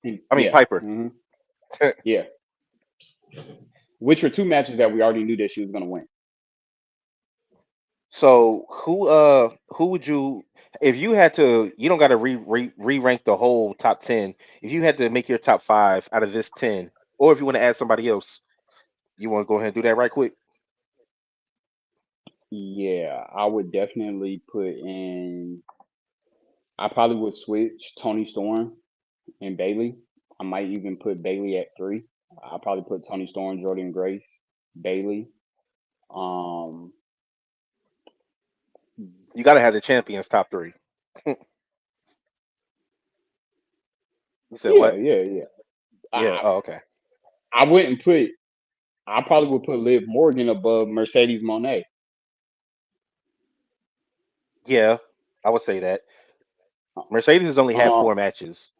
and I mean yeah, Piper. yeah, which were two matches that we already knew that she was gonna win. So who would you, if you had to, you don't got to re rank the whole top 10. If you had to make your top 5 out of this 10, or if you want to add somebody else, you want to go ahead and do that right quick. Yeah, I would definitely put in. I probably would switch Tony Storm and Bailey. I might even put Bailey at three. I'll probably put Tony Storm, Jordan Grace, Bailey. Um, You got to have the champions top 3. You said yeah, what? yeah, yeah. Yeah. I Oh, okay. I wouldn't put. I probably would put Liv Morgan above Mercedes Monet. Yeah, I would say that. Mercedes has only had Uh, 4 matches.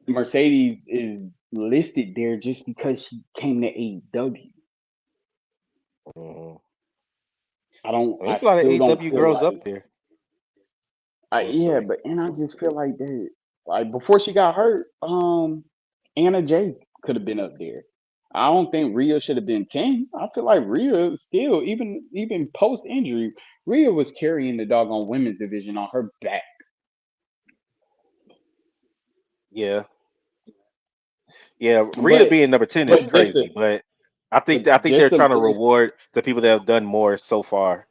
Mercedes is listed there just because she came to AEW. Hmm. I don't. There's I a lot of still don't AEW feel girls up like. there, Yeah, honestly. but and I just feel like that. Like before she got hurt, Anna Jay could have been up there. I don't think Rhea should have been king. I feel like Rhea still, even post injury, Rhea was carrying the doggone women's division on her back. Yeah, yeah. Rhea But being number 10 is but just crazy, to but but I think they're just to trying to list reward the people that have done more so far.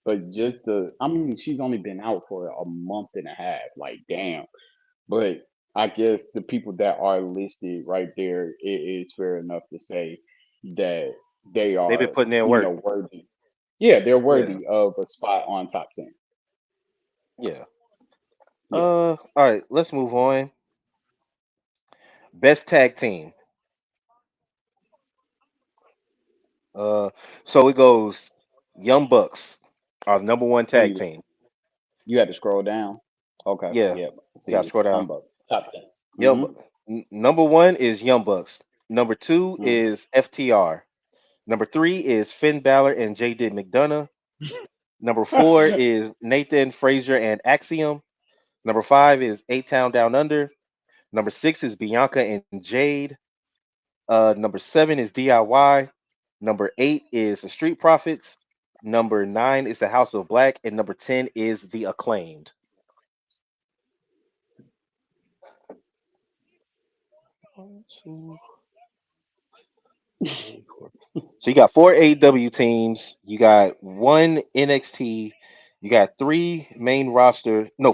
but just to I mean she's only been out for a month and a half. Like damn. But I guess the people that are listed right there, it is fair enough to say that they They've been are, putting in work. worthy. Yeah, they're Yeah, worthy of a spot on top 10. yeah. Yeah. All right. Let's move on. Best tag team. Uh, so it goes. Young Bucks are the number one Oh, tag you team. you had to scroll down. Okay. Yeah, Yeah. got to See, scroll down. Humbucks. Top 10. Young Mm-hmm. Number one is Young Bucks. Number two Mm. is FTR. Number three is Finn Balor and JD McDonough. Number four is Nathan Frazier and Axiom. Number five is A Town Down Under. Number six is Bianca and Jade. Number seven is DIY. Number eight is the Street Profits. Number nine is the House of Black, and number 10 is the Acclaimed. One, two, three, four. So you got 4 AEW teams. You got one NXT. You got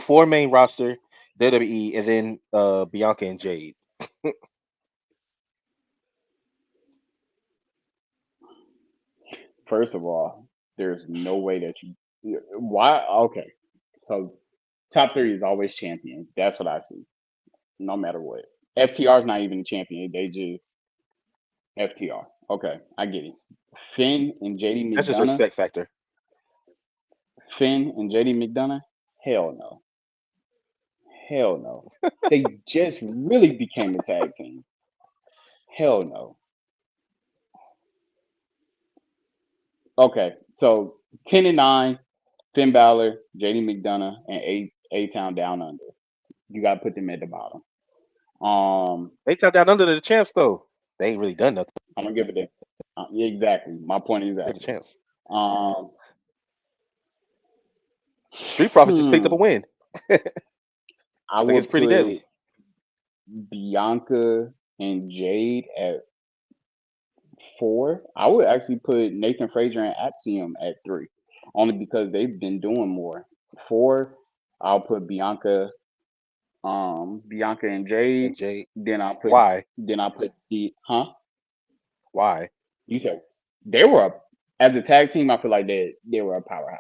four main roster WWE, and then Bianca and Jade. First of all, there's no way that why okay. So top three is always champions. That's what I see. No matter what. FTR is not even a champion. They just FTR. Okay, I get it. Finn and JD That's just McDonough. respect factor. Finn and JD McDonough. Hell no. Hell no. They just really became a tag team. Hell no. Okay, so 10 and 9. Finn Balor, JD McDonough, and A Town Down Under. You got to put them at the bottom. Um, They top down under the champs though. They ain't really done nothing. I'm gonna give it a yeah, exactly. My point They're the exactly. champs. Um, The Street Profits just picked up a hmm, win I against would Pretty put Deadly. Bianca and Jade at four. I would actually put Nathan Frazier and Axiom at three, only because they've been doing more. Four, I'll put Bianca and Jade. And Jade. Then I'll put Why? the huh? Why? You said they were as a tag team. I feel like they were a powerhouse.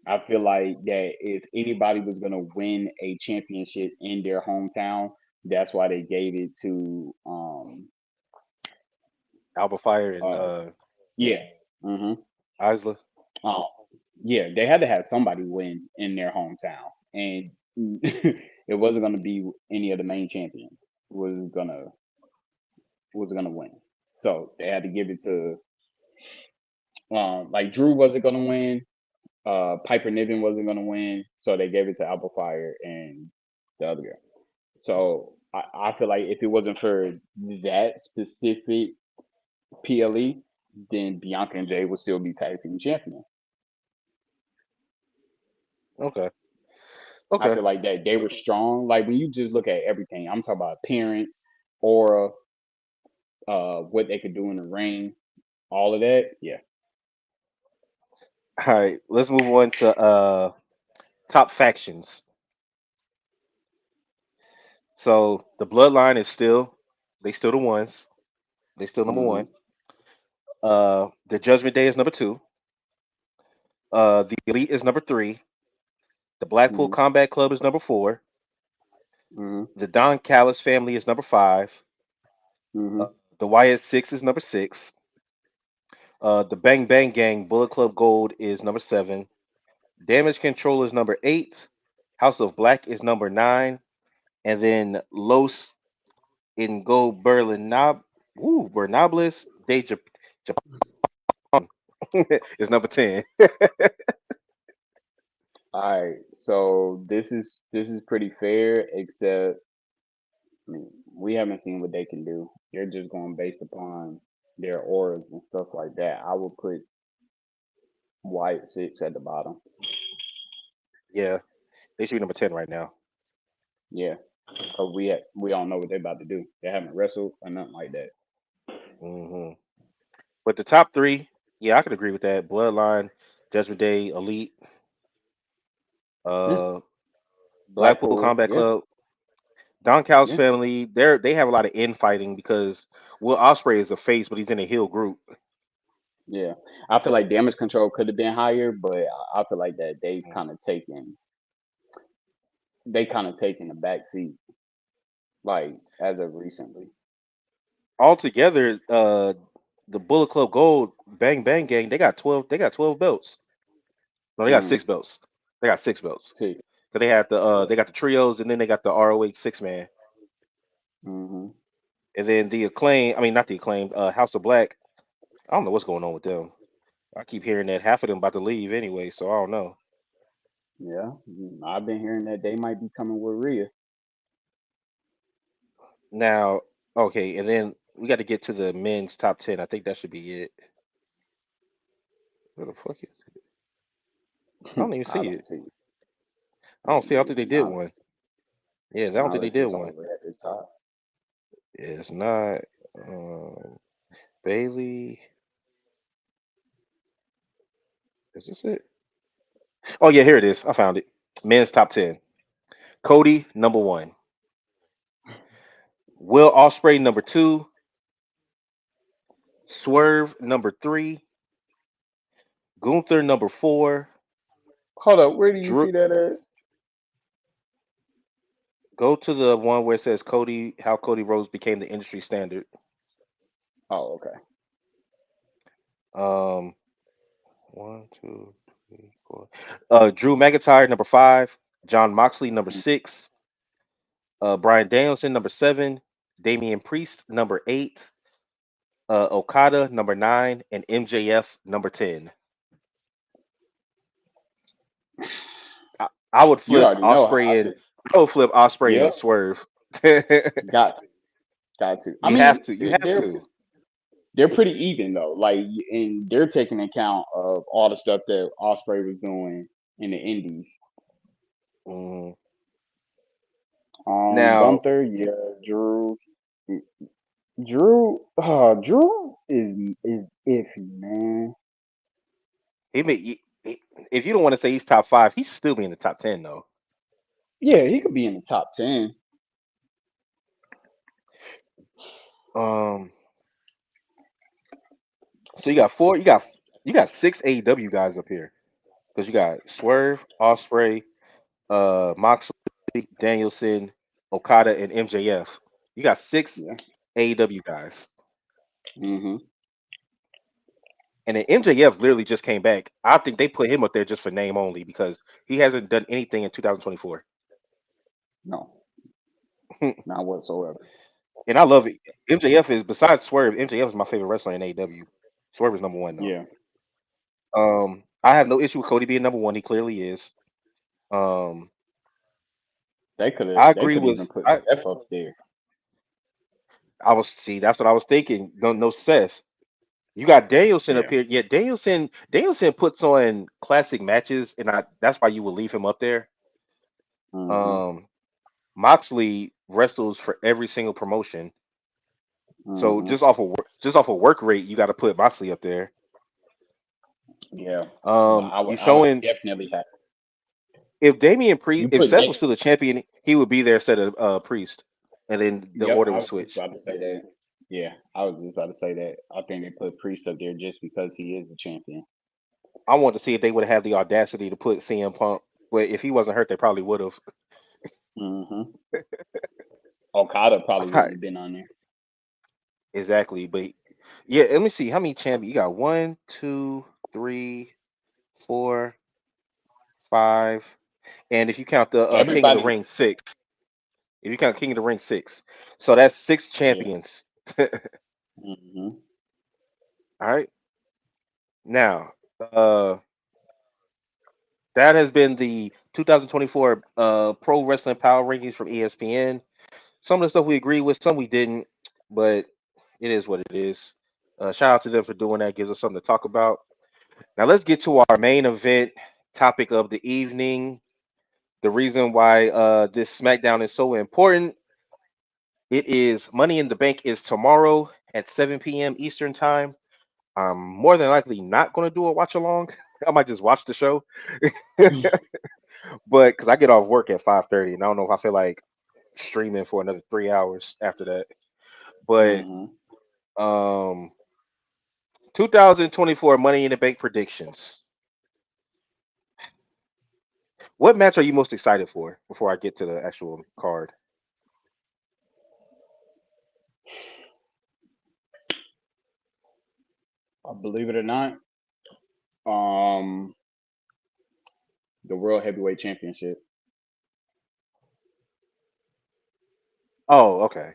I feel like that if anybody was gonna win a championship in their hometown, that's why they gave it to Alba Fire and Uh, yeah. Mm-hmm. Isla. Oh, yeah. They had to have somebody win in their hometown, and it wasn't gonna be any of the main champions was gonna was gonna win. So they had to give it to like Drew wasn't gonna win. Piper Niven wasn't gonna win, so they gave it to Alpha Fire and the other girl. So I feel like if it wasn't for that specific PLE, then Bianca and Jay would still be tag team champion. Okay. I Okay. feel like that they were strong. Like when you just look at everything, I'm talking about appearance, aura, what they could do in the ring, all of that. Yeah. All right. Let's move on to top factions. So the Bloodline is still the ones. They still number Mm-hmm. one. The Judgment Day is number two. The Elite is number three. The Blackpool Mm-hmm. Combat Club is number four. Mm-hmm. The Don Callis family is number five. Mm-hmm. Uh, the Wyatt Six is number six. The Bang Bang Gang Bullet Club Gold is number seven. Damage Control is number eight. House of Black is number nine. And then Los Bernables de Japan is number 10. All right. So this is pretty fair, except I mean, we haven't seen what they can do. They're just going based upon their auras and stuff like that. I would put White Six at the bottom. Yeah, they should be number 10 right now. Yeah, because we all know what they're about to do. They haven't wrestled or nothing like that. hmm But the top three, yeah, I could agree with that. Bloodline, Judgment Day, Elite, Yeah, uh, Blackpool Blackpool. Combat Yeah, Club, Don Callis yeah, family. They have a lot of infighting because Will Ospreay is a face, but he's in a heel group. yeah. I feel like Damage Control could have been higher, but I feel like that they kind of taken the back seat, like as of recently. Altogether, the Bullet Club Gold Bang Bang Gang, they got 12. They got 12 belts. No, they got Mm, 6 belts. They got 6 belts. see, So they had yeah. they got the trios, and then they got the ROH 6 man, Hmm. and then the acclaim. I mean, not the acclaimed. House of Black. I don't know what's going on with them. I keep hearing that half of them about to leave anyway, so I don't know. Yeah, I've been hearing that they might be coming with Rhea. Now, okay, and then we got to get to the men's top 10. I think that should be it. Where the fuck is? I don't even I see don't it. see. I don't see. I don't think they did Not one. Yeah, I don't think they unless did it's one. all the way at the top. It's not um, Bailey. Is this it? Oh yeah, here it is. I found it. Men's top 10. Cody number one. Will Ospreay number two. Swerve number three. Gunther number four. Hold up, where do you Drew. see that at? Go to the one where it says Cody, how Cody Rhodes became the industry standard. Oh, okay. Um, one, two, three, four. Drew McIntyre number five. John Moxley number six. Brian Danielson number seven. Damian Priest number eight. Okada number nine, and MJF number 10. I would You flip already know how I Osprey feel. and I would flip Osprey Yep, and Swerve. You got to, got to. I have mean, to. You have they're to. they're pretty even though. Like, and they're taking account of all the stuff that Osprey was doing in the Indies. Mm. Now Gunther, yeah, Drew, Drew is iffy, man. he may. If you don't want to say he's top five, he should still be in the top 10 though. Yeah, he could be in the top 10. Um. So you got four. You got six AEW guys up here because you got Swerve, Osprey, Moxley, Danielson, Okada, and MJF. You got six Yeah, AEW guys. Mm-hmm. And then MJF literally just came back. I think they put him up there just for name only because he hasn't done anything in 2024. No, And not whatsoever. I love it. MJF is besides Swerve. MJF is my favorite wrestler in AEW. Swerve is number one though. Yeah, I have no issue with Cody being number one. He clearly is. Um, I they agree could with. even put Seth up there. I was see. That's what I was thinking. No Seth. You got Danielson up Yeah. here. Yeah, Danielson puts on classic matches, and that's why you would leave him up there. Mm-hmm. Um, Moxley wrestles for every single promotion, so Mm-hmm. just off of work rate, you got to put Moxley up there. Yeah. But You I would showing definitely have you if put Seth was they. still a champion, he would be there instead of Priest, and then the Yep, order I would was just switch. about to say that. Yeah, I was just about to say that. I think they put Priest up there just because he is a champion. I wanted to see if they would have the audacity to put CM Punk, but if he wasn't hurt, they probably would have. Mm-hmm. Okada probably All wouldn't right, have been on there. exactly. But yeah, let me see how many champions you got. One, two, three, four, five, and if you count the King of the Everybody. Ring, six. If you count King of the Ring, six. So that's six Yeah. champions. All Mm-hmm. right. Now, uh, that has been the 2024 Pro Wrestling Power Rankings from ESPN. Some of the stuff we agree with, some we didn't, but it is what it is. Shout out to them for doing that. Gives us something to talk about. Now let's get to our main event topic of the evening. The reason why this SmackDown is so important. It is Money in the Bank is tomorrow at 7 p.m. Eastern time. I'm more than likely not going to do a watch along. I might just watch the show, but because I get off work at 5:30, and I don't know if I feel like streaming for another 3 hours after that. But Mm-hmm. um, 2024 Money in the Bank predictions. What match are you most excited for before I get to the actual card? Believe it or not, um, the World Heavyweight Championship. Oh, okay.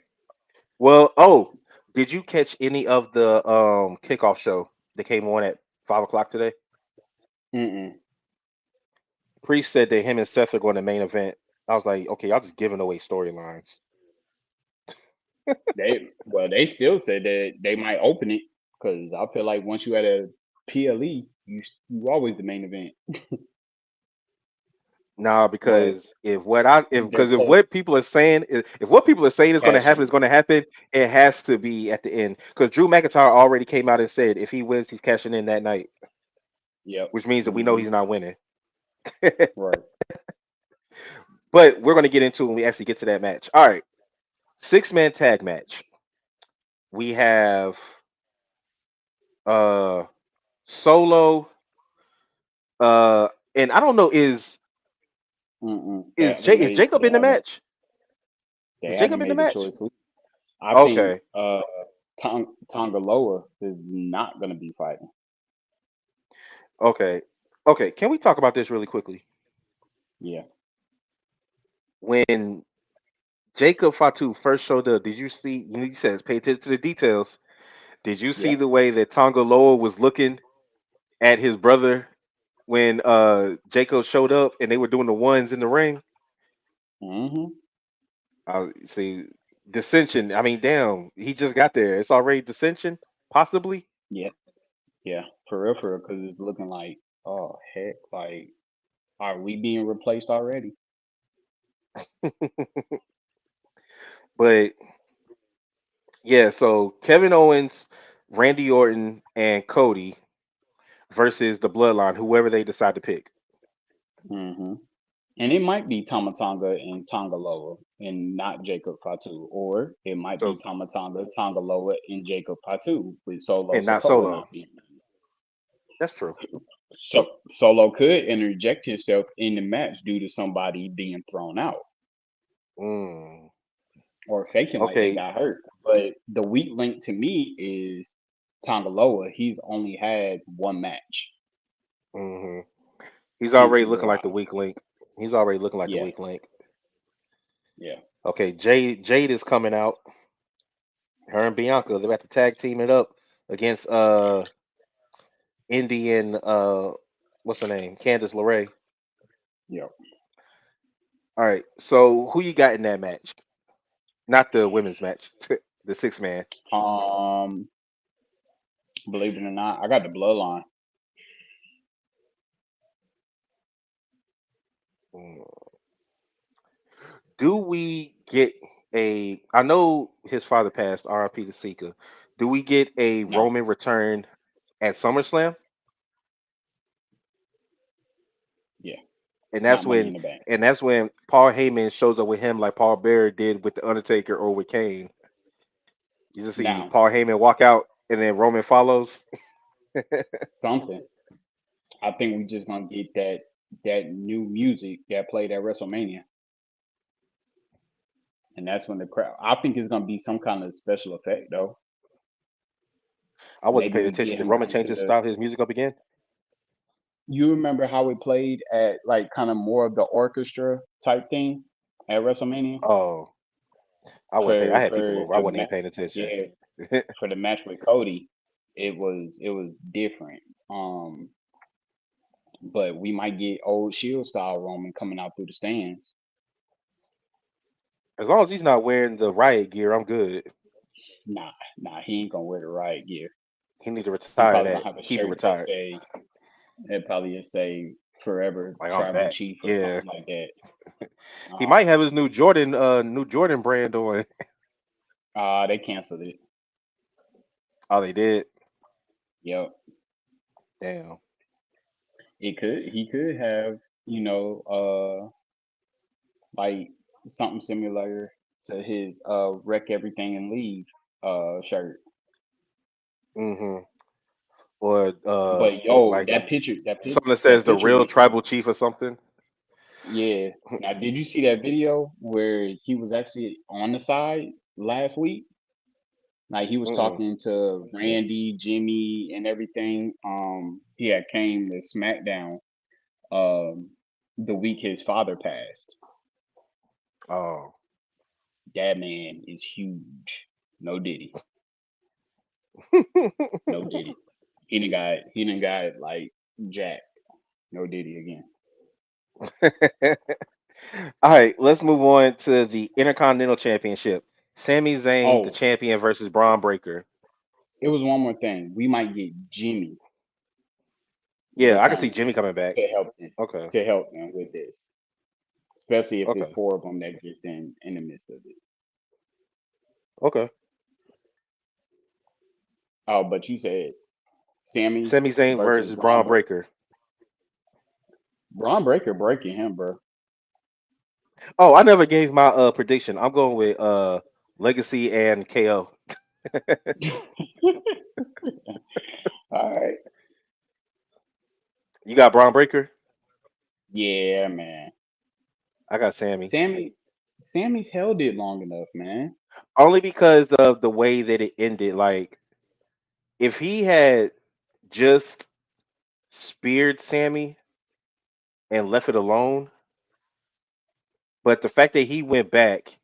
Well, oh, did you catch any of the kickoff show that came on at 5 o'clock today? Mm-mm. Priest said that him and Seth are going to main event. I was like, okay, y'all just giving away storylines. They still said that they might open it because I feel like once you had a PLE, you always the main event. Nah, But because if they're what people are saying if what people are saying cash is in. going to happen, it has to be at the end. Because Drew McIntyre already came out and said if he wins, he's cashing in that night, Yep. which means that we know Mm-hmm. he's not winning. Right. But we're going to get into it when we actually get to that match. All right, 6-man tag match. We have uh Solo. And I don't know Mm-mm. is Jacob in the match? They Is haven't Jacob in the made the match? choice. I think Okay, Tonga Loa is not going to be fighting. okay, okay. Can we talk about this really quickly? Yeah. When Jacob Fatu first showed up, did you see? You said pay attention to the details. Did you see Yeah. the way that Tonga Loa was looking at his brother when Jacob showed up and they were doing the ones in the ring? Mm-hmm. See dissension. I mean, damn, he just got there. It's already dissension, possibly. Yeah. Yeah. For real, because it's looking like, oh heck, like, are we being replaced already? But yeah, so Kevin Owens, Randy Orton, and Cody versus the Bloodline, whoever they decide to pick. Mm-hmm. And it might be Tama Tonga and Tonga Loa and not Jacob Fatu. Or it might be So Tama Tonga, Tonga Loa, and Jacob Fatu with Solo and not Sokoa Solo. not being That's true. so Solo could interject himself in the match due to somebody being thrown out. Mm. or faking like they Okay. got hurt. But the weak link to me is Tongaloa. He's only had one match hmm He's since already he's looking like the arrived. weak link. He's already looking like the Yeah, weak link. yeah. Okay, Jade is coming out. Her and Bianca, they're about to tag team it up against Indian what's her name? Candice LeRae. Yep. All right. So who you got in that match? Not the women's match. The six man. Um, believe it or not, I got the bloodline. Mm. Do we get a I know his father passed, RIP to Sika. Do we get a No, Roman return at SummerSlam? yeah, And not that's Money in when the Bank. Paul Heyman shows up with him like Paul Bearer did with the Undertaker or with Kane. You just see Now, Paul Heyman walk out and then Roman follows. something. I think we just gonna get that new music that played at WrestleMania, and that's when the crowd. I think it's gonna be some kind of special effect though. I wasn't Maybe paying we attention. get Did him Roman come change to his the. style, his music up again? You remember how it played at like kind of more of the orchestra type thing at WrestleMania Oh, I wasn't paying. I had people over. I for the wasn't even match. paying attention. Yeah, for the match with Cody, it was different. But we might get old Shield style Roman coming out through the stands. As long as he's not wearing the riot gear, I'm good. Nah, nah, he ain't gonna wear the riot gear. He needs to He retire probably that. gonna have a Keep it shirt that retired. say it probably just say forever Like I'm tribal back. chief or Yeah. something like that. He might Um have his new Jordan brand on. they canceled it. Oh, they did. Yep. Damn. It could he could have, you know, like something similar to his wreck everything and leave shirt. hmm Or But yo, like something that says that the picture real looked tribal chief or something. yeah. Now did you see that video where he was actually on the side last week? Like he was Mm-mm. talking to Randy, Jimmy, and everything. He had came to SmackDown the week his father passed. Oh. That man is huge. No Diddy. No Diddy. He done got like Jack. No Diddy again. All right, let's move on to the Intercontinental Championship. Sami Zayn, the Oh, champion, versus Braun Breaker. it was one more thing. We might get Jimmy Yeah, I can see returning Jimmy coming back. Okay. to help them with this. Especially if it's Okay. four of them that gets in the midst of it. Okay. Oh, but you said Sammy Sami Zayn versus versus Braun Breaker. Braun Breaker breaking him, bro. Oh, I never gave my prediction. I'm going with Legacy and KO. All right. You got Braun Breaker? Yeah, man. I got Sammy. Sammy Sammy's held it long enough, man. Only because of the way that it ended. Like, if he had just speared Sammy and left it alone, but the fact that he went back,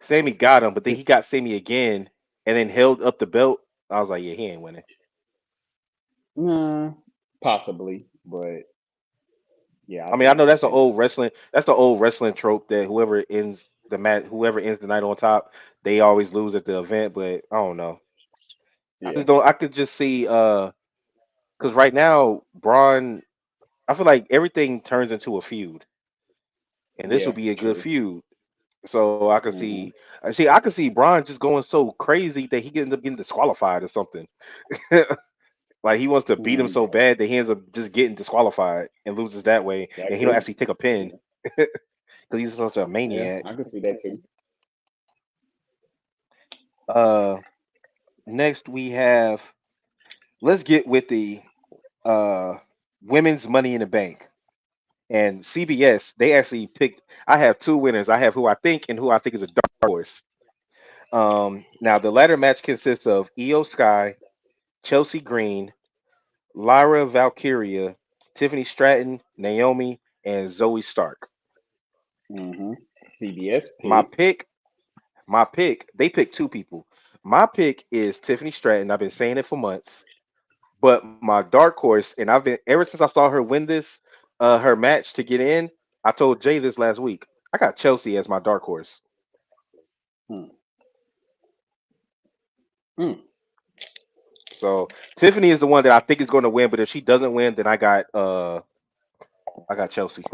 Sammy got him, but then To he got Sammy again and then held up the belt. I was like, yeah, he ain't winning. nah, possibly, but yeah, I I mean, I think know that's an Sammy's old gonna wrestling. That's the old wrestling trope that whoever ends the night on top, they always lose at the event. But I don't know. I yeah, just don't. I could just see because right now Braun, I feel like everything turns into a feud, and this yeah, would be a good true. feud. So I could Hmm. see, I could see Braun just going so crazy that he ends up getting disqualified or something. Like he wants to beat him so Yeah, bad that he ends up just getting disqualified and loses that way, that and he don't could actually take a pin yeah, because he's such a yeah, maniac. I could see that too. Uh, Next we have let's get with the uh women's Money in the Bank and CBS. They actually picked. I have two winners. I have who I think and who I think is a dark horse. Now the ladder match consists of Io Sky, Chelsea Green, Lyra Valkyria, Tiffany Stratton, Naomi, and Zoe Stark. Mm-hmm. CBS My pick. pick, my pick. They picked two people. My pick is Tiffany Stratton. I've been saying it for months. But my dark horse, and I've been ever since I saw her win this, her match to get in. I told Jay this last week. I got Chelsea as my dark horse. Hmm. Hmm. So Tiffany is the one that I think is going to win. But if she doesn't win, then I got Chelsea.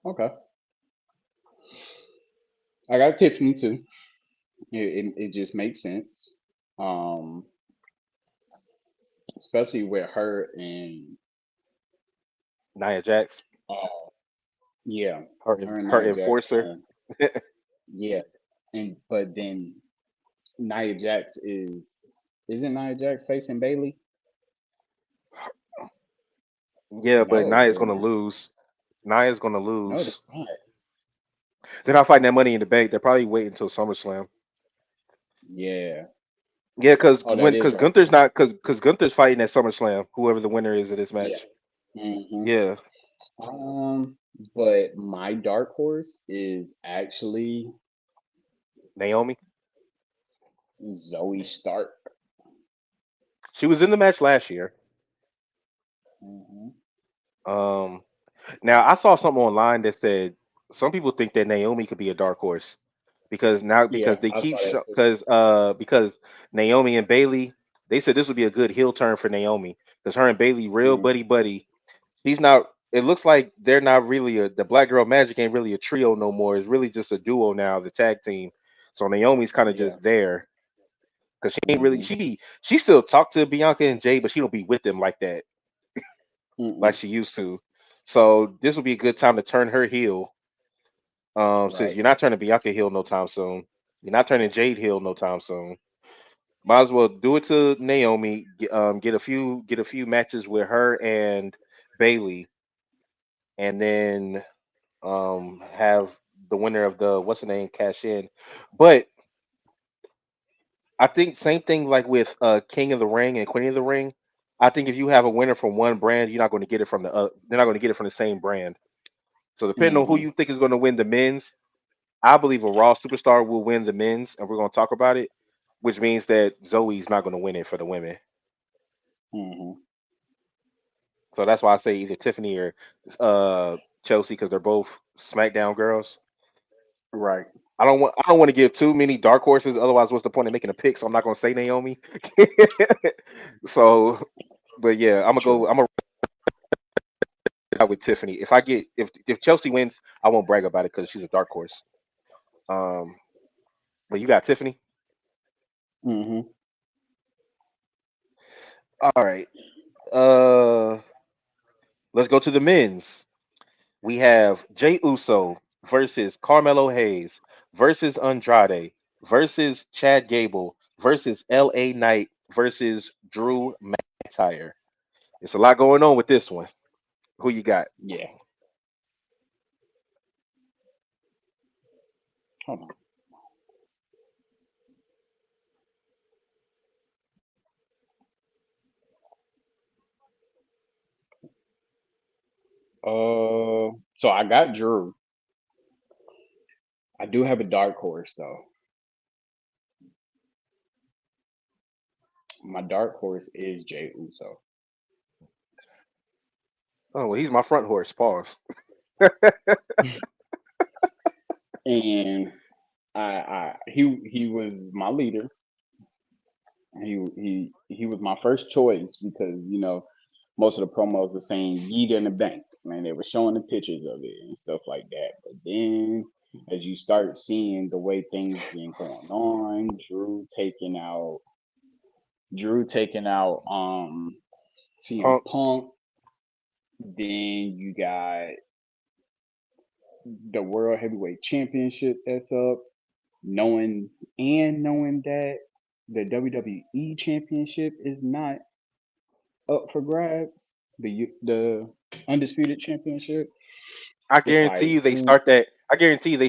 Okay. I got Tiffany too. It just makes sense. Um, especially with her and Nia Jax, uh yeah, her and her Nia Jax enforcer. yeah. And but then Nia Jax isn't Nia Jax facing Bailey? Yeah, but No, Nia's they're going to not. lose. Nia's going to No, they're lose. not. They're not fighting that Money in the Bank. They're probably waiting until SummerSlam. Yeah. Yeah, because Oh, that when is because right. Gunther's not because Gunther's fighting at SummerSlam. Whoever the winner is of this Yeah. match. hmm Yeah, Um, but my dark horse is actually Naomi. Zoe Stark. She was in the match last year. hmm Um, Now I saw something online that said some people think that Naomi could be a dark horse because Yeah, they I keep saw that too. because Naomi and Bailey they said this would be a good heel turn for Naomi because her and Bailey real Mm, buddy. She's not. It looks like they're not really the Black Girl Magic ain't really a trio no more. It's really just a duo now, the tag team. So Naomi's kind of yeah. just there because she ain't really hmm she still talk to Bianca and Jay, but she don't be with them like that like Mm-mm. she used to. So this would be a good time to turn her heel. Since Right. you're not turning Bianca heel no time soon, you're not turning Jade heel no time soon. Might as well do it to Naomi. Get a few matches with her and Bailey, and then have the winner of the what's the name cash in. But I think same thing like with King of the Ring and Queen of the Ring. I think if you have a winner from one brand, you're not going to get it from the they're not going to get it from the same brand. So depending on who hmm you think is going to win the men's, I believe a Raw superstar will win the men's, and we're going to talk about it, which means that Zoe's not going to win it for the women. hmm So that's why I say either Tiffany or uh, Chelsea because they're both SmackDown girls. Right. I don't want to give too many dark horses. Otherwise, what's the point of making a pick? So I'm not going to say Naomi. So, but yeah, True. I'm gonna ride with Tiffany. If Chelsea wins, I won't brag about it because she's a dark horse. Um, but you got Tiffany. hmm All right. Uh, let's go to the men's. We have Jay Uso versus Carmelo Hayes versus Andrade versus Chad Gable versus L.A. Knight versus Drew McIntyre. It's a lot going on with this one. Who you got? Yeah. Hold on. So I got Drew. I do have a dark horse though. My dark horse is Jay Uso, Oh, well, he's my front horse. Pause. and he was my leader. He was my first choice because most of the promos were saying "Yeet in the bank." Man, they were showing the pictures of it and stuff like that. But then, as you start seeing the way things been going on, Drew taking out CM Punk. Punk. Then you got the World Heavyweight Championship that's up. Knowing that the WWE Championship is not up for grabs. the undisputed championship. I It's guarantee like you they who? start that. I guarantee you they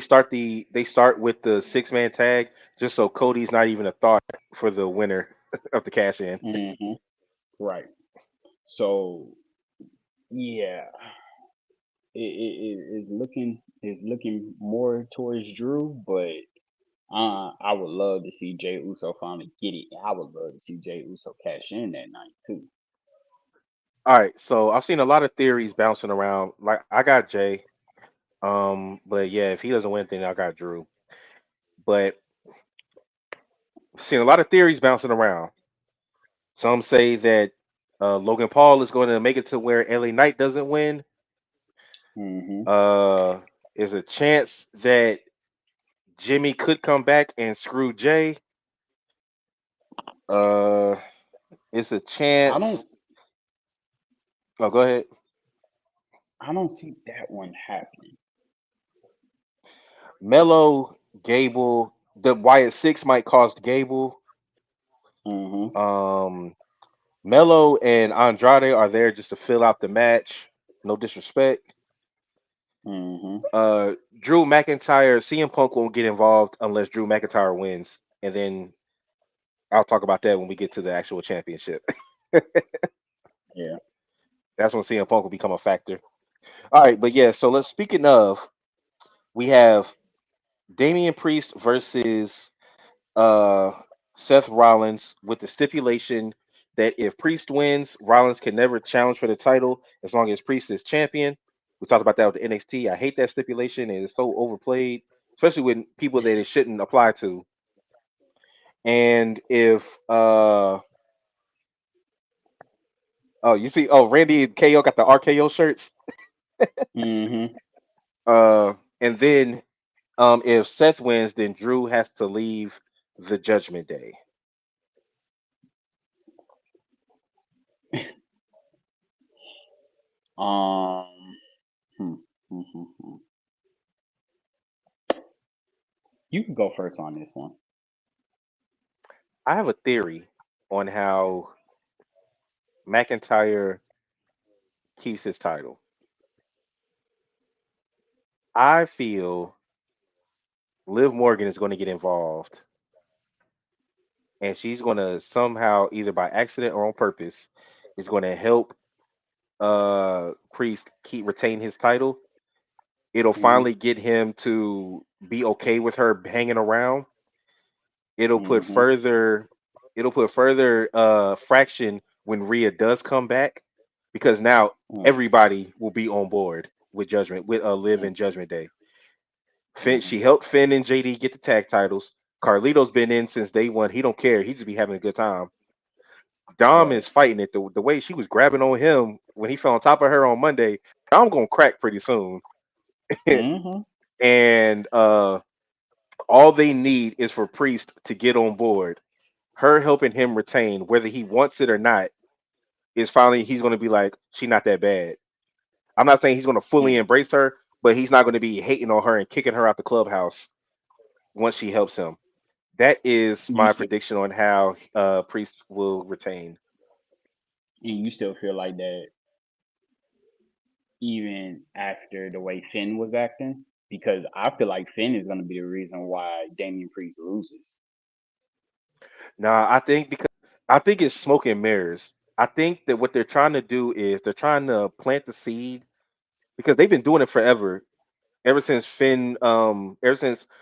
start with the 6-man tag just so Cody's not even a thought for the winner of the cash in. Hmm. Right. So yeah, is looking more towards Drew, but I would love to see Jay Uso finally get it. I would love to see Jay Uso cash in that night too. All right, so I've seen a lot of theories bouncing around. Like I got Jay, but yeah, if he doesn't win, then I got Drew. But I've seen a lot of theories bouncing around. Some say that Logan Paul is going to make it to where LA Knight doesn't win. Hmm. Uh, there's a chance that Jimmy could come back and screw Jay. Uh, it's a I don't chance. Oh, go ahead. I don't see that one happening. Mello, Gable, the Wyatt Six might cost Gable. Hmm. Um, Mello and Andrade are there just to fill out the match. No disrespect. Hmm. Uh, Drew McIntyre, CM Punk won't get involved unless Drew McIntyre wins, and then I'll talk about that when we get to the actual championship. Yeah. That's when CM Punk will become a factor. All right, but yeah. So let's. Speaking of, we have Damian Priest versus uh, Seth Rollins with the stipulation that if Priest wins, Rollins can never challenge for the title as long as Priest is champion. We talked about that with the NXT. I hate that stipulation. It is so overplayed, especially with people that it shouldn't apply to. And if oh, you see, oh, Randy and KO got the RKO shirts. Hmm. And then if Seth wins, then Drew has to leave the Judgment Day. Um. Hmm, hmm, hmm, hmm. You can go first on this one. I have a theory on how McIntyre keeps his title. I feel Liv Morgan is going to get involved, and she's going to somehow, either by accident or on purpose, is going to help Priest keep retain his title. It'll Hmm. finally get him to be okay with her hanging around. It'll put Hmm. further it'll put further fraction when Rhea does come back because now everybody will be on board with Judgment with Liv and Judgment Day. Finn, Hmm. she helped Finn and JD get the tag titles. Carlito's been in since day one. He don't care. He just be having a good time. Dom Right. is fighting it. The way she was grabbing on him when he fell on top of her on Monday, Dom gonna crack pretty soon. Hmm. And all they need is for Priest to get on board. Her helping him retain, whether he wants it or not, is finally he's gonna be like, she not that bad. I'm not saying he's gonna fully embrace her, but he's not gonna be hating on her and kicking her out the clubhouse once she helps him. That is You my still prediction on how Priest will retain. and you still feel like that even after the way Finn was acting, because I feel like Finn is going to be the reason why Damian Priest loses. Now, I think it's smoke and mirrors. I think that what they're trying to do is they're trying to plant the seed because they've been doing it forever. Ever since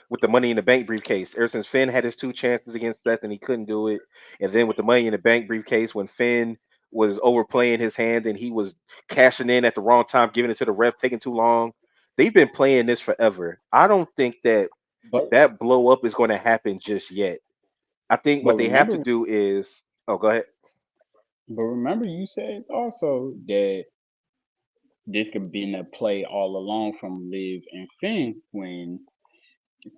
with the Money in the Bank briefcase, ever since Finn had his two chances against Seth and he couldn't do it, and then with the Money in the Bank briefcase when Finn was overplaying his hand and he was cashing in at the wrong time, giving it to the ref, taking too long. They've been playing this forever. I don't think that But that blow up is going to happen just yet. I think what but they have to remember do is, oh, go ahead. but remember you said also that this could be in a play all along from Liv and Finn when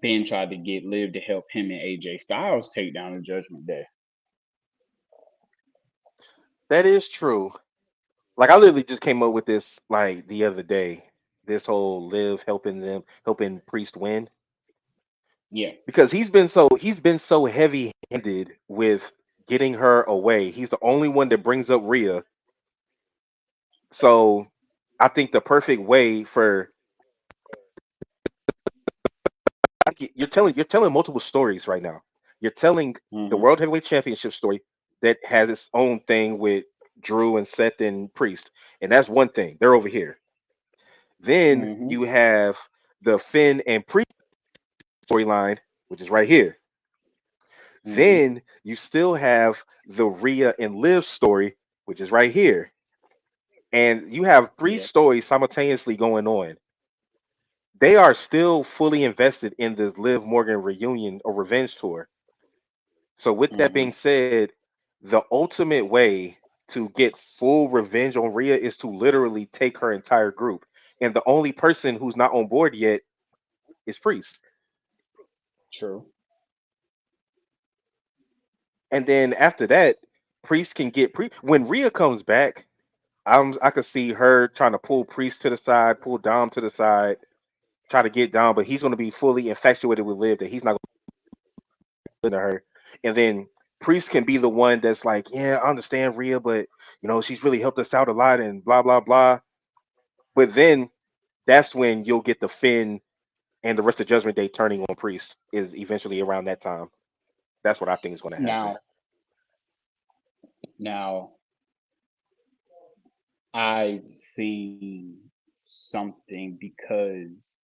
Finn tried to get Liv to help him and AJ Styles take down the Judgment Day. That is true. Like I literally just came up with this like the other day. This whole live helping Priest win Yeah. because he's been so heavy handed with getting her away. He's the only one that brings up Rhea, So I think the perfect way for you're telling multiple stories right now. You're telling the Mm-hmm. World Heavyweight Championship story that has its own thing with Drew and Seth and Priest, and that's one thing. They're over here. Then Mm-hmm. you have the Finn and Priest storyline, which is right here. Mm-hmm. Then you still have the Rhea and Liv story, which is right here. And you have three Yeah. stories simultaneously going on. They are still fully invested in this Liv Morgan reunion or revenge tour. So, with that Mm-hmm. being said, the ultimate way to get full revenge on Rhea is to literally take her entire group. And the only person who's not on board yet is Priest. True. And then after that, Priest can get when Rhea comes back. I could see her trying to pull Priest to the side, pull Dom to the side, try to get Dom, but he's going to be fully infatuated with Liv that he's not going to listen to her. And then Priest can be the one that's like, yeah, I understand Rhea, but she's really helped us out a lot and blah blah blah. But then that's when you'll get the Finn and the rest of Judgment Day turning on Priest is eventually around that time. That's what I think is going to happen. Now, now I see something because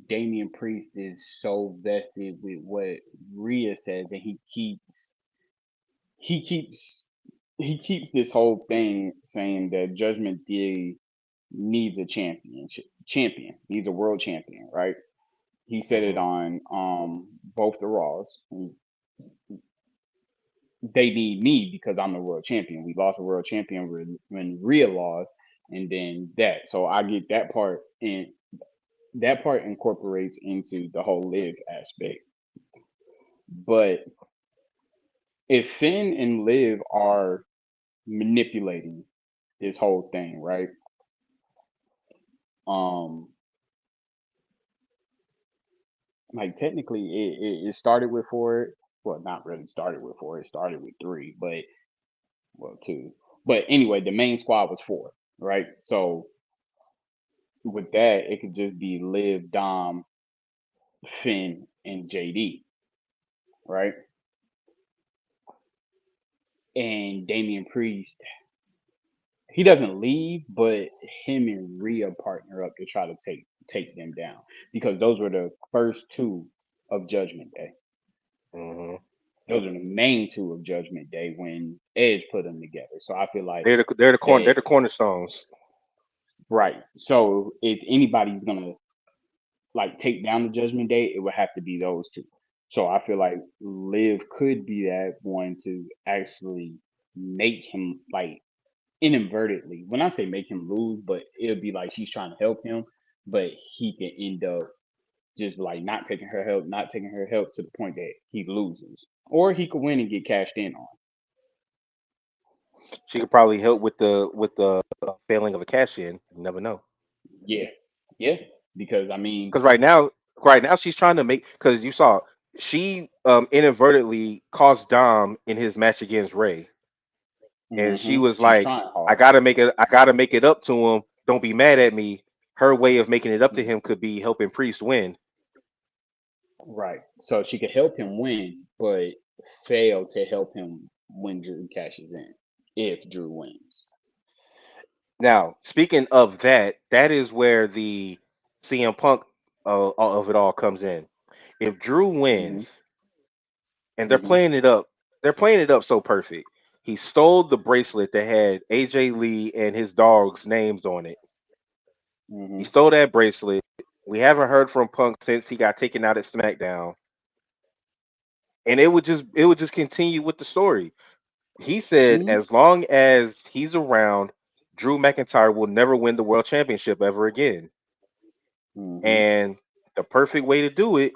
Damian Priest is so vested with what Rhea says, and he keeps he keeps this whole thing saying that Judgment Day needs a champion needs a world champion, right? He said it Hmm. on both the Raws. They need me because I'm the world champion. We lost a world champion when Rhea lost, and then that. So I get that part, and that part incorporates into the whole live aspect. But if Finn and Liv are manipulating this whole thing, right? Um, like technically, it started with four. Well, not really started with four. It started with three, but well, two. But anyway, the main squad was four, right? So with that, it could just be Liv, Dom, Finn, and JD, right? And Damian Priest, he doesn't leave, but him and Rhea partner up to try to take them down because those were the first two of Judgment Day. Hmm. Those are the main two of Judgment Day when Edge put them together. So I feel like They're that the cornerstones. right. So if anybody's gonna like take down the Judgment Day, it would have to be those two. So I feel like Liv could be that one to actually make him like inadvertently. When I say make him lose, but it would be like she's trying to help him, but he can end up just like not taking her help to the point that he loses, or he could win and get cashed in on. She could probably help with the failing of a cash in. You never know. Yeah, yeah, because I mean, Because right now she's trying to make. Because you saw she inadvertently cost Dom in his match against Ray, and she was she's like, trying "I hard. gotta make it. I gotta make it up to him. Don't be mad at me." Her way of making it up to Mm, him could be helping Priest win. right, so she could help him win, but fail to help him when Drew cashes in. If Drew wins, Now, speaking of that, that is where the CM Punk of it all comes in. If Drew hmm wins, and hmm they're playing it up so perfect. He stole the bracelet that had AJ Lee and his dog's names on it. He hmm stole that bracelet. We haven't heard from Punk since he got taken out at SmackDown, and it would just continue with the story. He said hmm as long as he's around, Drew McIntyre will never win the world championship ever again. hmm And the perfect way to do it,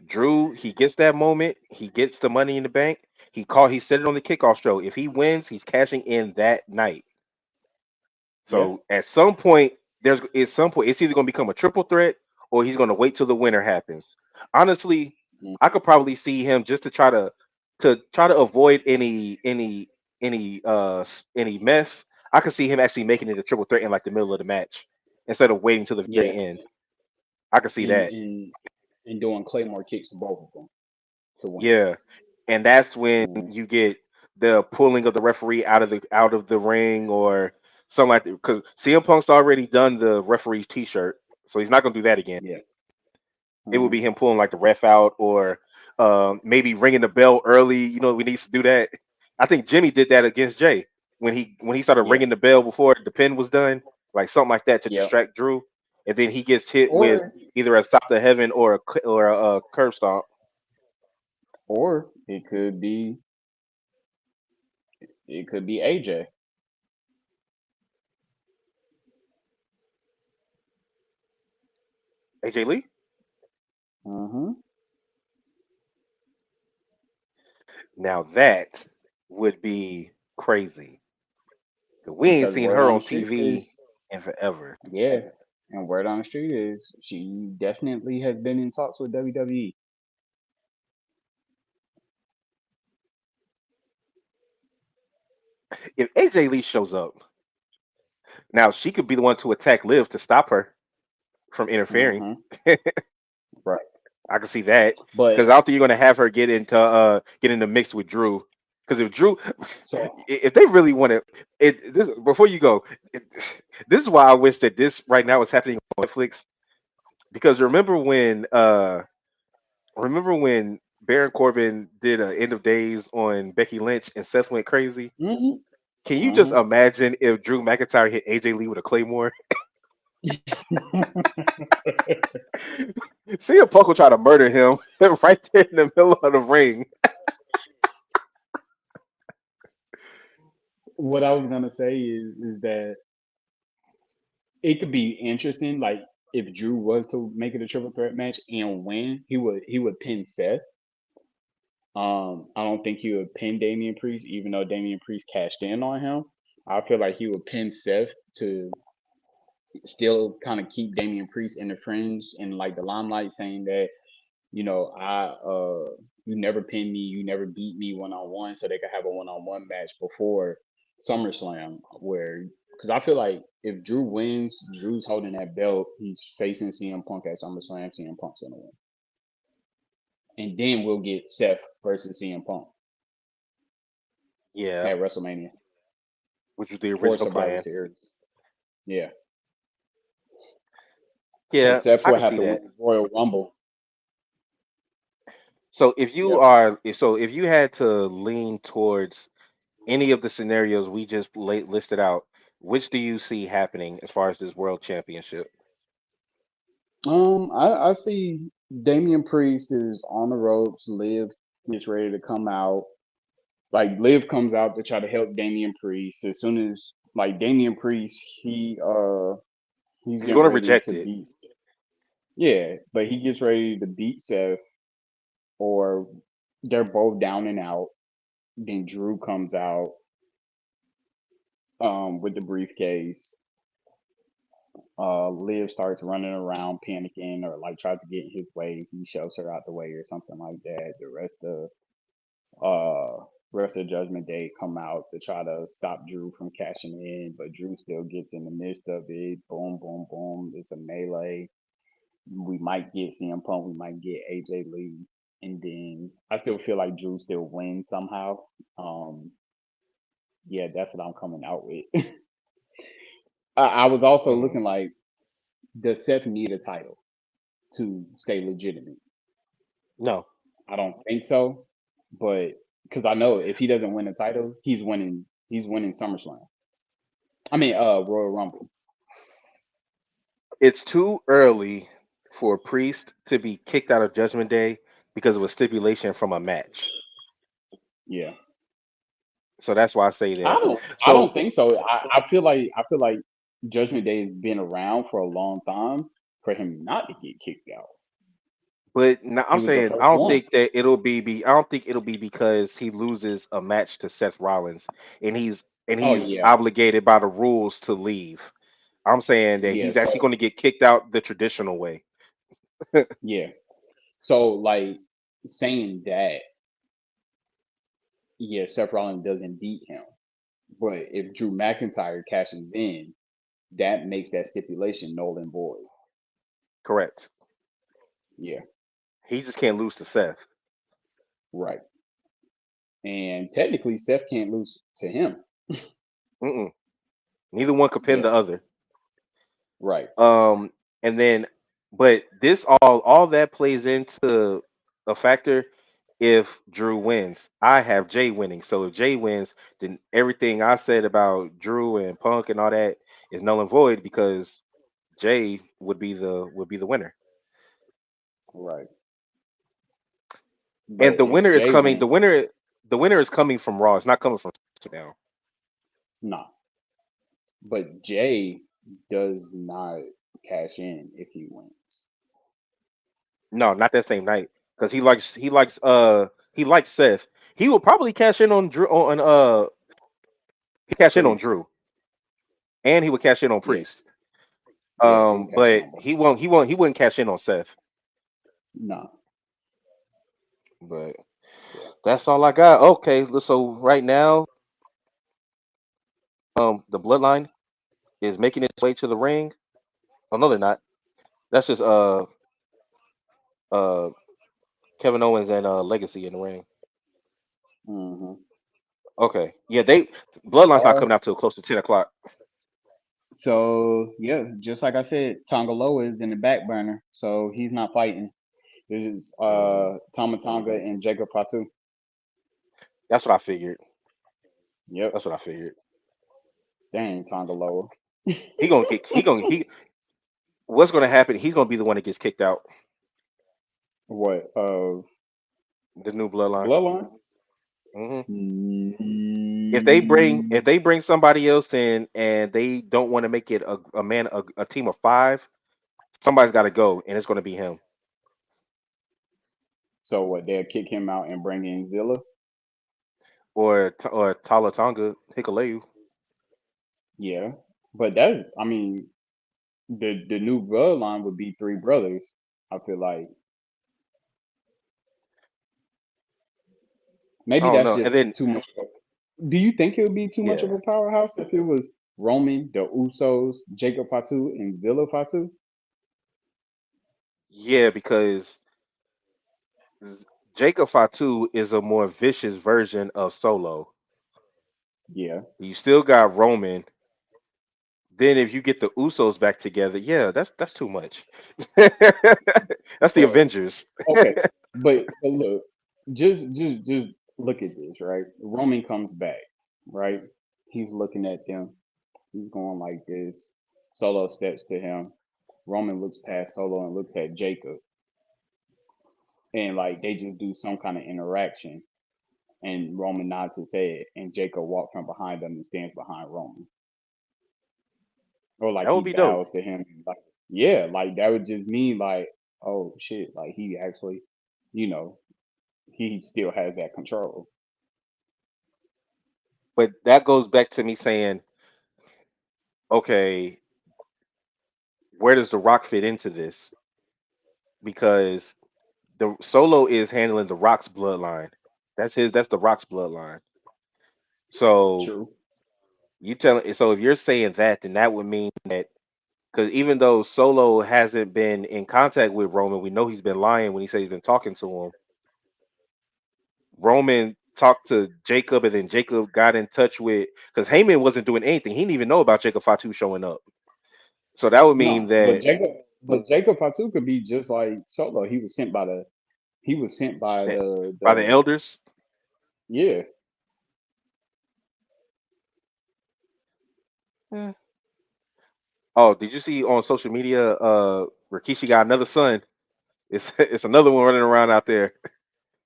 Drew, he gets that moment, he gets the money in the bank. He said it on the kickoff show. If he wins, he's cashing in that night. yeah, So at some point it's either gonna become a triple threat or he's gonna wait till the winner happens. Honestly, mm, I could probably see him just to try to avoid any mess. I could see him actually making it a triple threat in like the middle of the match instead of waiting till the very Yeah, end. I could see and that. and doing Claymore kicks to both of them to win. Yeah, and that's when Mm, you get the pulling of the referee out of the ring or something like that. Because CM Punk's already done the referee's T-shirt, so he's not gonna do that again. yeah. It would Mm, be him pulling like the ref out or maybe ringing the bell early. You know, we need to do that. I think Jimmy did that against Jay when he started yeah. ringing the bell before the pin was done, like something like that to Yep. distract Drew, and then he gets hit with Or either a stop to heaven or a curb stomp. or it could be AJ. AJ Lee. Mm-hmm. Now that would be crazy. 'Cause we ain't Because seen word her on the on street is TV in forever. yeah, and word on the street is she definitely has been in talks with WWE. If AJ Lee shows up, now she could be the one to attack Liv to stop her from interfering. Mm-hmm. Right. I can see that But because I don't think you're gonna have her get in the mix with Drew. Because if Drew, so if they really want to, before you go, it, this is why I wish that this right now is happening on Netflix. Because remember when Baron Corbin did an End of Days on Becky Lynch and Seth went crazy? mm-hmm. Can you just Mm-hmm. imagine if Drew McIntyre hit AJ Lee with a Claymore? CM Punk will try to murder him right there in the middle of the ring. What I was gonna say is that it could be interesting, like if Drew was to make it a triple threat match and win, he would pin Seth. I don't think he would pin Damian Priest, even though Damian Priest cashed in on him. I feel like he would pin Seth to still kind of keep Damian Priest in the fringe and like the limelight, saying that you never pinned me, you never beat me one on one, so they could have a one on one match before SummerSlam. Where because I feel like if Drew wins, Drew's holding that belt. He's facing CM Punk at SummerSlam. CM Punk's gonna win, and then we'll get Seth versus CM Punk Yeah, at WrestleMania which was the or original Survivor plan. Series. Yeah, Yeah, because Seth I will can have see to win that. the Royal Rumble. So Yep. if you had to lean towards any of the scenarios we just listed out, which do you see happening as far as this world championship? I see Damian Priest is on the ropes. Liv gets ready to come out. Like Liv comes out to try to help Damian Priest. As soon as like Damian Priest, he's He's getting going to ready reject to it. beat. Yeah, but he gets ready to beat Seth, or they're both down and out. Then Drew comes out with the briefcase. Liv starts running around panicking or like tries to get in his way. He shoves her out the way or something like that. The rest of Judgment Day come out to try to stop Drew from cashing in, but Drew still gets in the midst of it. Boom, boom, boom. It's a melee. We might get CM Punk, we might get AJ Lee, and then I still feel like Drew still wins somehow. Um, yeah, that's what I'm coming out with. I was also Mm, looking like, does Seth need a title to stay legitimate? no, I don't think so, but because I know if he doesn't win the title, he's winning. He's winning SummerSlam. I mean, Royal Rumble. it's too early for a priest to be kicked out of Judgment Day because of a stipulation from a match. Yeah, So that's why I say I that. don't. I So, don't think so. I feel like Judgment Day has been around for a long time for him not to get kicked out. but now I'm He was the saying first one. I don't think it'll be because he loses a match to Seth Rollins and Oh he's yeah, obligated by the rules to leave. I'm saying that yeah. he's actually going to get kicked out the traditional way. Yeah. So like saying that, yeah, Seth Rollins doesn't beat him. But if Drew McIntyre cashes in, that makes that stipulation null and void. Correct. Yeah, He just can't lose to Seth. right. And technically, Seth can't lose to him. Mm-mm. Neither one could pin Yeah, the other. right. And then, but this all that plays into a factor. If Drew wins, I have Jay winning. So if Jay wins, then everything I said about Drew and Punk and all that is null and void because Jay would be the winner. Right. And But the if winner is Jay coming. wins, The winner is coming from Raw. It's not coming from SmackDown. nah. But Jay does not cash in if he wins. No, not that same night because he likes Seth. He will probably cash in on Drew he cash in on Priest. Drew and he would cash in on Yeah, Priest. yeah, he'll cash in But on both. he wouldn't cash in on Seth. No. But Yeah. that's all I got. Okay, so right now, the Bloodline is making its way to the ring. Oh no, they're not. That's just uh Kevin Owens and Legacy in the ring. Hmm. Okay, yeah, they Bloodline's not Or coming out till close to 10 o'clock. so yeah, just like I said, Tonga Loa is in the back burner, so he's not fighting. There's Mm, Tama Tonga and Jacob Fatu. that's what I figured. Yep. That's what I figured. Dang, Tonga Loa. He gonna get he gonna he. What's gonna happen? He's gonna be the one that gets kicked out. What? The new Bloodline. Bloodline? Hmm if Mm, they bring somebody else in and they don't want to make it a team of five, somebody's got to go, and it's gonna be him so what? They'll kick him out and bring in Zilla? or Tala Tonga Hikuleu. Yeah. But that, I mean, the new bloodline would be three brothers. I feel like I maybe don't that's know. And just then too much. Do you think it would be too much of yeah, a powerhouse if it was Roman, the Usos, Jacob Fatu, and Zilla Fatu? yeah, because Z- Jacob Fatu is a more vicious version of Solo. Yeah. You still got Roman. Then if you get the Usos back together, yeah, that's too much. That's the But Avengers. okay, but look, just look at this, right? Roman comes back, right? He's looking at them. He's going like this. Solo steps to him. Roman looks past Solo and looks at Jacob, and like they just do some kind of interaction. And Roman nods his head, and Jacob walks from behind them and stands behind Roman, or like That would he be dope. bows to him. Like yeah, like that would just mean like oh shit, like he actually, you know, he still has that control. But that goes back to me saying, okay, where does The Rock fit into this? Because the Solo is handling The Rock's bloodline. That's The Rock's bloodline. So True. so if you're saying that, then that would mean that because even though Solo hasn't been in contact with Roman, we know he's been lying when he said he's been talking to him. Roman talked to Jacob, and then Jacob got in touch with because Heyman wasn't doing anything. He didn't even know about Jacob Fatu showing up. So that would mean No, but that Jacob Fatu could be just like Solo. He was sent by that by the the elders. yeah. Eh. Oh, did you see on social media? Rikishi got another son. It's another one running around out there,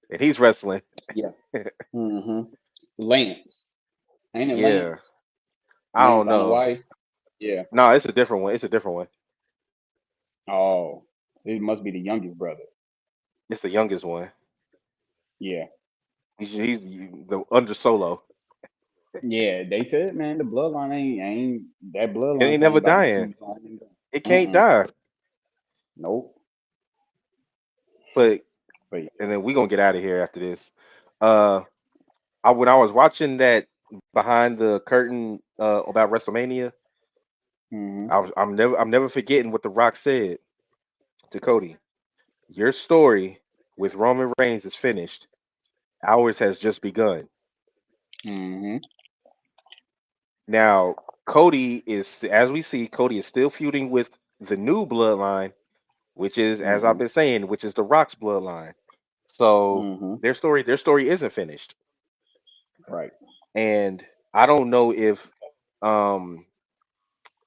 and he's wrestling. Yeah. Mm-hmm. Lance. Ain't it Yeah, Lance? I don't Lance on the know. wife? Yeah. No, it's a different one. It's a different one. Oh. It must be the youngest brother. It's the youngest one. Yeah. He's the under Solo. Yeah. They said, man, the bloodline ain't that It bloodline ain't thing never about to dying. keep going. It can't Mm-mm. die. Nope. But But and then we gonna get out of here after this. Uh, when I was watching that behind the curtain about WrestleMania, Hmm. I'm never forgetting what The Rock said to Cody. Your story with Roman Reigns is finished. Ours has just begun. Hmm. Now, Cody is, as we see, Cody is still feuding with the new bloodline, which is, as I've Hmm. been saying, which is the Rock's bloodline. So Hmm. their story isn't finished, Right. and I don't know if um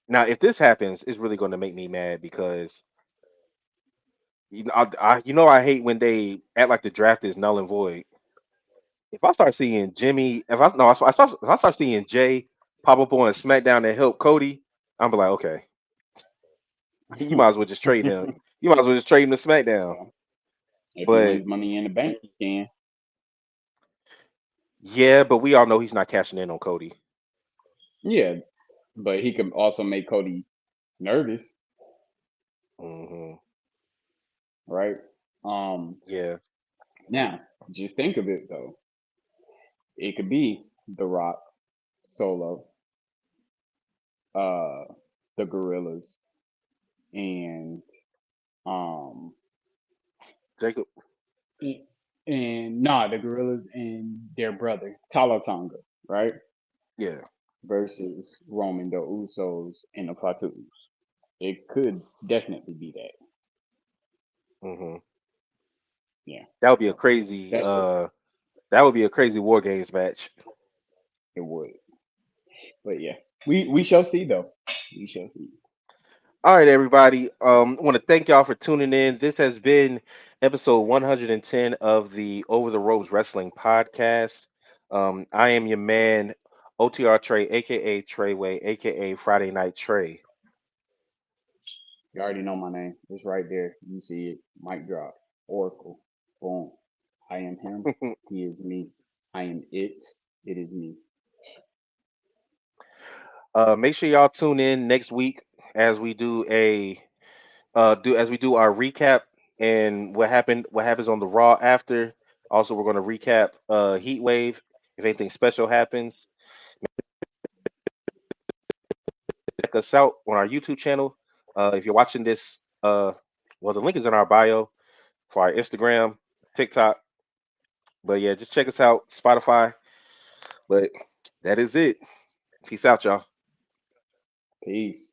now if this happens, it's really going to make me mad because I hate when they act like the draft is null and void. If I start seeing Jimmy, if I no, if I start seeing Jay pop up on SmackDown and help Cody, I'm be like, okay, you might as well just trade him. You might as well just trade him to SmackDown. Well, if he But wins Money in the Bank, he can. yeah, but we all know he's not cashing in on Cody. Yeah, but he could also make Cody nervous, Hmm. right? Um, Yeah, Now just think of it though. It could be The Rock, Solo, uh, the Gorillas, and um, Jacob. and nah, the Gorillas and their brother Talo Tonga, right? Yeah. Versus Roman, the Usos, and the Platoons. It could definitely be that. Hmm. Yeah. That would be a So crazy. that's just That would be a crazy War Games match. it would. But yeah, we shall see though. We shall see. All right, everybody. I want to thank y'all for tuning in. This has been episode 110 of the Over the Ropes Wrestling Podcast. I am your man, OTR Trey, aka Treyway, aka Friday Night Trey. You already know my name. It's right there. You see it. Mic drop. Oracle. Boom. I am him. He is me. I am it. It is me. Make sure y'all tune in next week as we do as we do our recap and what happens on the Raw after. Also, we're going to recap Heat Wave if anything special happens. Check us out on our YouTube channel. If you're watching this, well, the link is in our bio for our Instagram, TikTok. But yeah, just check us out, Spotify. But that is it. Peace out, y'all. Peace.